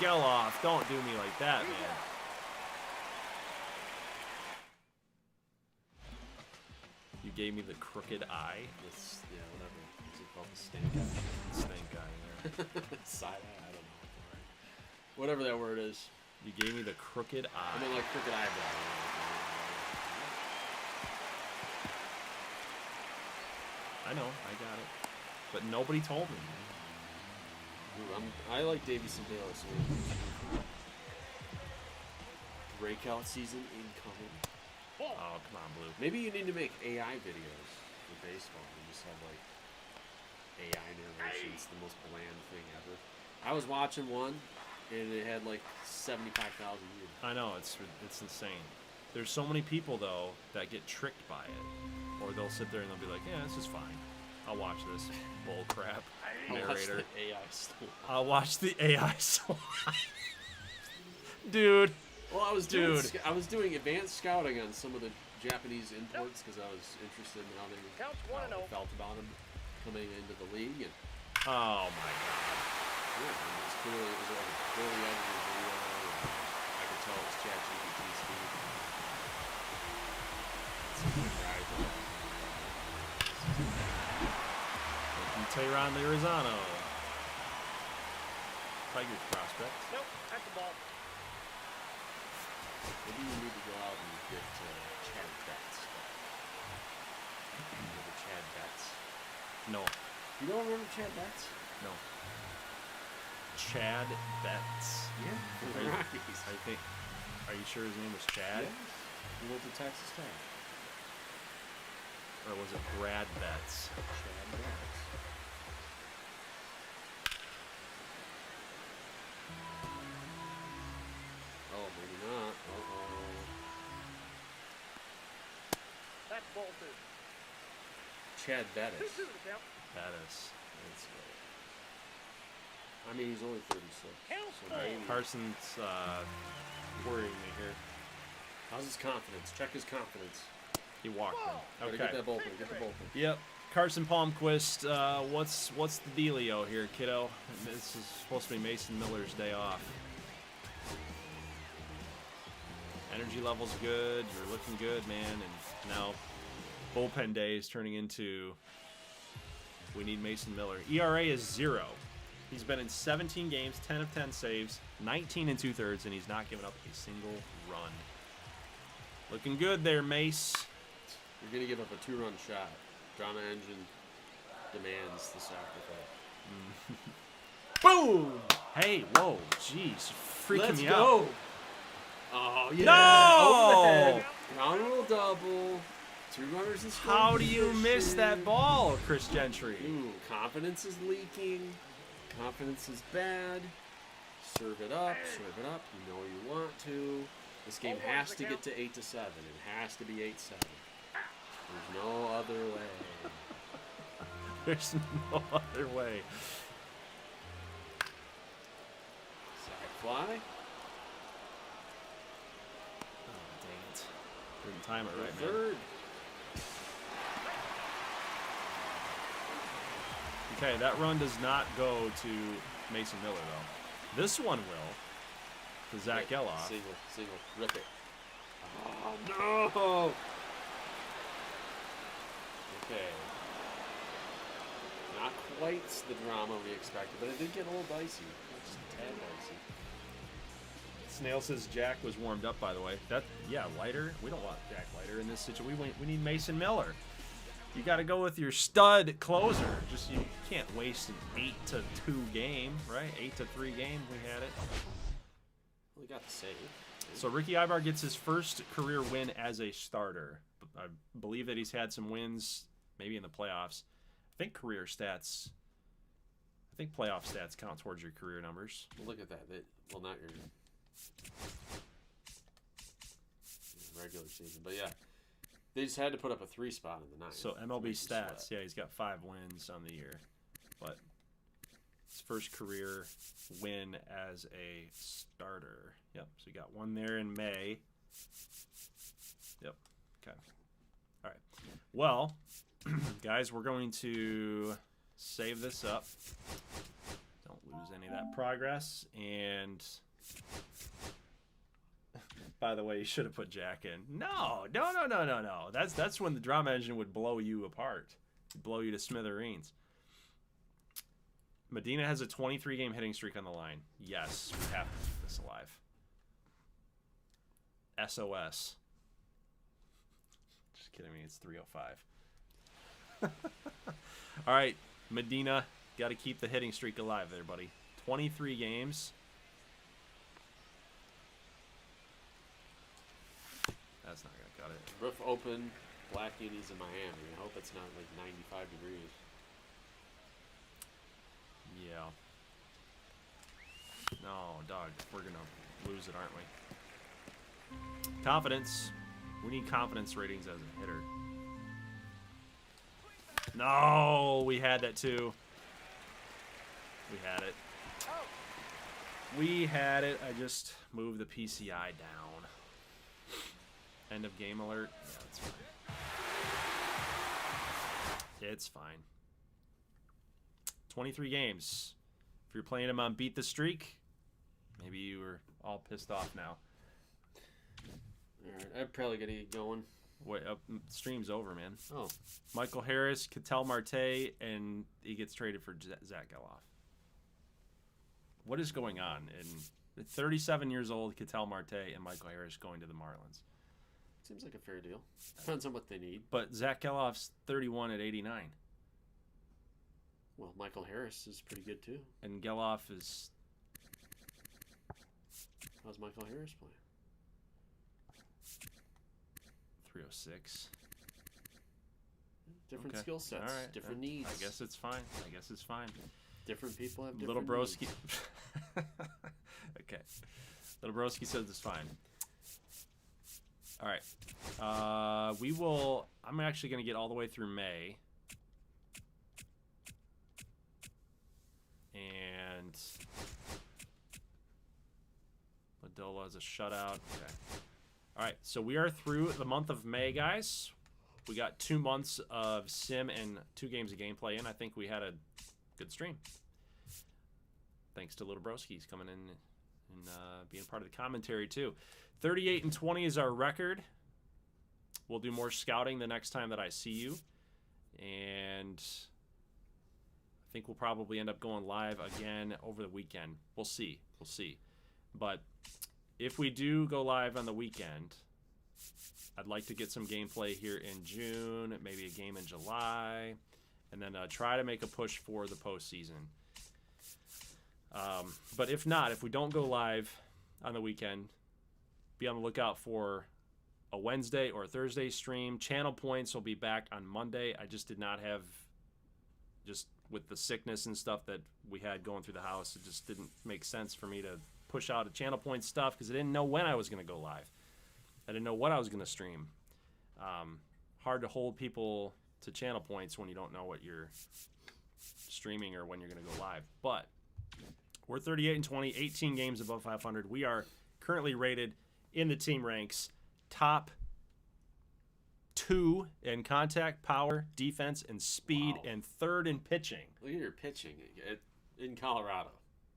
Geloff, don't do me like that, man." You gave me the crooked eye. This, yeah, whatever. Is it called the stink eye? Stink eye there. Side eye, I don't know. Whatever that word is. You gave me the crooked eye. I mean, like crooked eyebrow. I know, I got it. But nobody told me. Dude, I like Davey Sedalis. Breakout season incoming. Oh, come on, Blue. Maybe you need to make AI videos for baseball and just have like AI narration. It's the most bland thing ever. I was watching one and it had like 75,000 views. I know, it's insane. There's so many people, though, that get tricked by it. Or they'll sit there and they'll be like, yeah, this is fine. I'll watch this bull crap narrator. I'll watch the AI slide. Dude. Well, I was doing advanced scouting on some of the Japanese imports because I was interested in how they felt about them coming into the league. And oh my god. yeah, it was like a poorly edited video. And I could tell it was ChatGPT speed. Tehran Lirizano. Tigers prospect. Nope, that's the ball. Maybe you need to go out and get Chad Betts. Remember Chad Betts? No. You don't remember Chad Betts? No. Chad Betts. Yeah, from the Rockies. I think. Are you sure his name was Chad? Yes. He went to Texas Tech. Or was it Brad Betts? Chad Betts. Oh, maybe not. Uh-oh. That's ball 2. Chad Bettis. 2-2 to count. Bettis. That's right. I mean, he's only 36. Count So ball. maybe. Carson's worrying me here. How's his confidence? Check his confidence. He walked him. Gotta Okay. get that bullpen. Get the bullpen. Yep. Carson Palmquist, what's the dealio here, kiddo? This is supposed to be Mason Miller's day off. Energy level's good. You're looking good, man. And now bullpen day is turning into we need Mason Miller. ERA is 0. He's been in 17 games, 10 of 10 saves, 19 and 2/3, and he's not given up a single run. Looking good there, Mace. You're going to give up a 2-run shot. Drama Engine demands the sacrifice. Boom! Hey, whoa, jeez, freaking me out. Oh, yeah. No! Ground rule double. 2 runners in scoring How do you miss position. that ball, Chris Gentry? Ooh, confidence is leaking. Confidence is bad. Serve it up. Serve it up. You know you want to. This game has to get to 8-7. It has to be 8-7. There's no other way. There's no other way. Sack fly. Oh, dang it. Didn't time it right, man. Third. Okay, that run does not go to Mason Miller, though. This one will. To Zach Geloff. Single. Rip it. Oh, no. Okay. Not quite the drama we expected, but it did get a little dicey. Just a tad dicey. Snail says Jack was warmed up, by the way. Leiter. We don't want Jack Leiter in this situation. We need Mason Miller. You got to go with your stud closer. You can't waste an 8-2 game, right? 8-3 game. We had it. We got the save. So Ricky Ibar gets his first career win as a starter. I believe that he's had some wins, maybe in the playoffs. I think playoff stats count towards your career numbers. Well, look at that. Not your regular season, but yeah. They just had to put up a 3 spot in the 9th. So MLB stats, yeah, he's got 5 wins on the year. But his first career win as a starter. Yep, so he got one there in May. Yep, okay. All right. Well, guys, we're going to save this up. Don't lose any of that progress. And by the way, you should have put Jack in. No. That's when the drama engine would blow you apart. Blow you to smithereens. Medina has a 23-game hitting streak on the line. Yes, we have to keep this alive. SOS. Just kidding me, it's 305. All right, Medina, got to keep the hitting streak alive there, buddy. 23 games. That's not going to cut it. Roof open, black unis in Miami. I hope it's not like 95 degrees. Yeah. No, dog, we're going to lose it, aren't we? Confidence. We need confidence ratings as a hitter. No, we had that too. We had it. We had it. I just moved the PCI down. End of game alert. Yeah, that's fine. It's fine. 23 games. If you're playing them on Beat the Streak, maybe you were all pissed off now. Alright, I'm probably going to get going. Wait, stream's over, man. Oh. Michael Harris, Ketel Marte, and he gets traded for Zach Geloff. What is going on? And 37 years old, Ketel Marte, and Michael Harris going to the Marlins. Seems like a fair deal. Depends on what they need. But Zach Geloff's 31 at 89. Well, Michael Harris is pretty good too. And Geloff is... How's Michael Harris playing? 306. Different Okay. skill sets, All right. different needs. I guess it's fine. Different people have different Little Broski. needs. Okay. Little Broski says it's fine. All right. We will... I'm actually going to get all the way through May. And... Ladola has a shutout. Okay. All right, so we are through the month of May, guys. We got 2 months of sim and 2 games of gameplay in. I think we had a good stream. Thanks to Little Broski's coming in and being part of the commentary, too. 38-20 is our record. We'll do more scouting the next time that I see you. And I think we'll probably end up going live again over the weekend. We'll see. But if we do go live on the weekend, I'd like to get some gameplay here in June, maybe a game in July, and then try to make a push for the postseason. But if not, if we don't go live on the weekend, be on the lookout for a Wednesday or a Thursday stream. Channel points will be back on Monday. I just did not have, just with the sickness and stuff that we had going through the house, it just didn't make sense for me to push out a channel point stuff because I didn't know when I was going to go live. I didn't know what I was going to stream. hard to hold people to channel points when you don't know what you're streaming or when you're going to go live. But we're 38-20, 18 games above 500. We are currently rated in the team ranks top 2 in contact, power, defense, and speed, and 3rd in pitching. Look at your pitching in Colorado.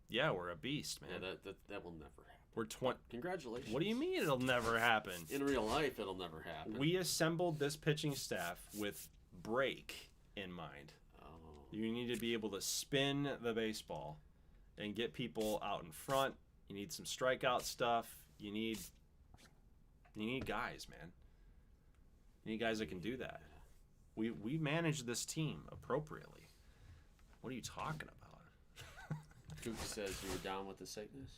Yeah, we're a beast, man. Yeah, that will never happen. We're 20. Congratulations. What do you mean it'll never happen? In real life, it'll never happen. We assembled this pitching staff with break in mind. Oh. You need to be able to spin the baseball and get people out in front. You need some strikeout stuff. You need guys, man. You need guys that can do that. We manage this team appropriately. What are you talking about? Cook says you were down with the sickness.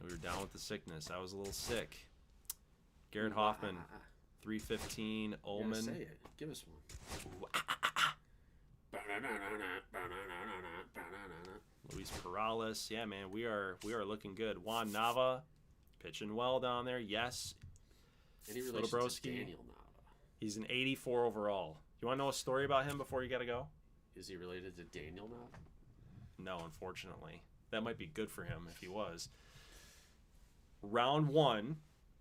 We were down with the sickness. I was a little sick. Garrett Hoffman, 315. Ullman. Say it. Give us one. Luis Perales. Yeah, man, we are looking good. Juan Nava, pitching well down there. Yes. Any relation to Daniel Nava? He's an 84 overall. You want to know a story about him before you got to go? Is he related to Daniel Nava? No, unfortunately. That might be good for him if he was. Round 1,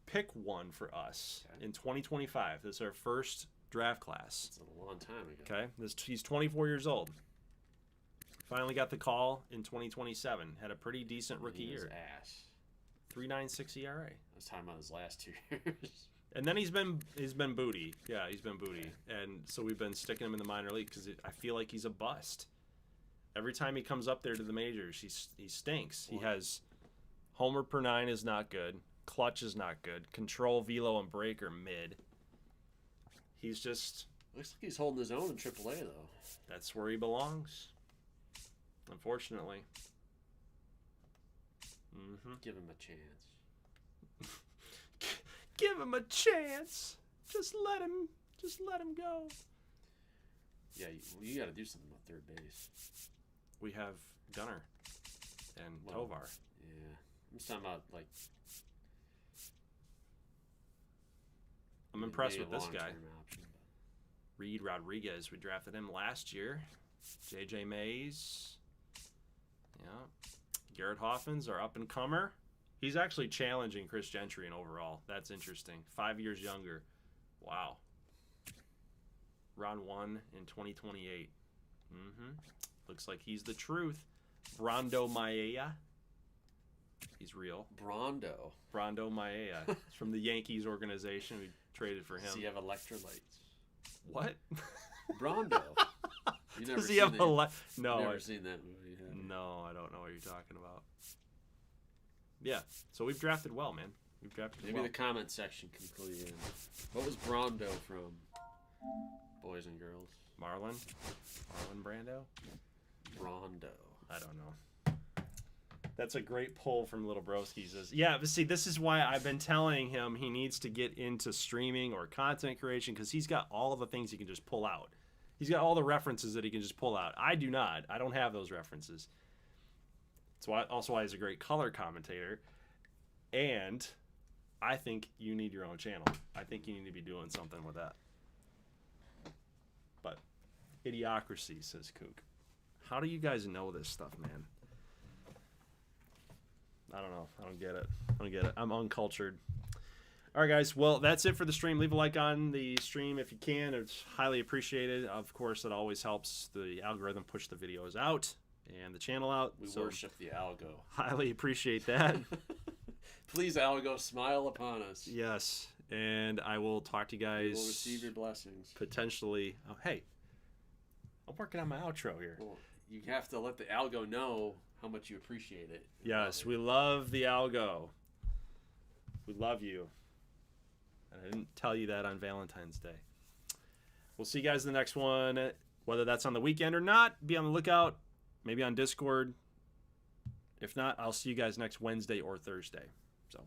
pick 1 for us in 2025. This is our first draft class. It's a long time ago. Okay, he's 24 years old. Finally got the call in 2027. Had a pretty decent rookie year. Ass. 3.96 ERA. I was talking about his last 2 years. And then he's been booty. Yeah, he's been booty. And so we've been sticking him in the minor league because I feel like he's a bust. Every time he comes up there to the majors, he stinks. He has homer per 9 is not good. Clutch is not good. Control, velo, and break are mid. He's just... Looks like he's holding his own in AAA, though. That's where he belongs. Unfortunately. Mm-hmm. Give him a chance. Give him a chance. Just let him go. Yeah, you got to do something about third base. We have Gunnar and Tovar. Yeah. I'm just talking about, like... I'm impressed with this guy. Option, Reed Rodriguez. We drafted him last year. J.J. Mays. Yeah. Garrett Hoffman's our up-and-comer. He's actually challenging Chris Gentry in overall. That's interesting. 5 years younger. Wow. Round 1 in 2028. Mm-hmm. Looks like he's the truth. Brando Maia. He's real. Brando Maia. It's from the Yankees organization. We traded for him. Does he have electrolytes? What? Brando. You never Does he have No, I've seen that movie. Have you? No, I don't know what you're talking about. Yeah, so we've drafted well, man. We've drafted Maybe well. the comment section can clue you in. What was Brando from? Boys and Girls. Marlon Brando? Brando. I don't know. That's a great pull from Little Broski. Says, yeah, but see, this is why I've been telling him he needs to get into streaming or content creation because he's got all of the things he can just pull out. He's got all the references that he can just pull out. I do not. I don't have those references. That's also why he's a great color commentator. And I think you need your own channel. I think you need to be doing something with that. But idiocracy, says Kook. How do you guys know this stuff, man? I don't know. I don't get it. I'm uncultured. All right, guys. Well, that's it for the stream. Leave a like on the stream if you can. It's highly appreciated. Of course, it always helps the algorithm push the videos out and the channel out. We worship the algo. Highly appreciate that. Please, algo, smile upon us. Yes. And I will talk to you guys. We will receive your blessings. Potentially. Oh, hey. I'm working on my outro here. Well, you have to let the algo know how much you appreciate it. Yes, we love the algo. We love you. And I didn't tell you that on Valentine's Day. We'll see you guys in the next one. Whether that's on the weekend or not, be on the lookout. Maybe on Discord. If not, I'll see you guys next Wednesday or Thursday. So,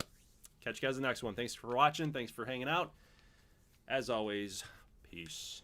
catch you guys in the next one. Thanks for watching. Thanks for hanging out. As always, peace.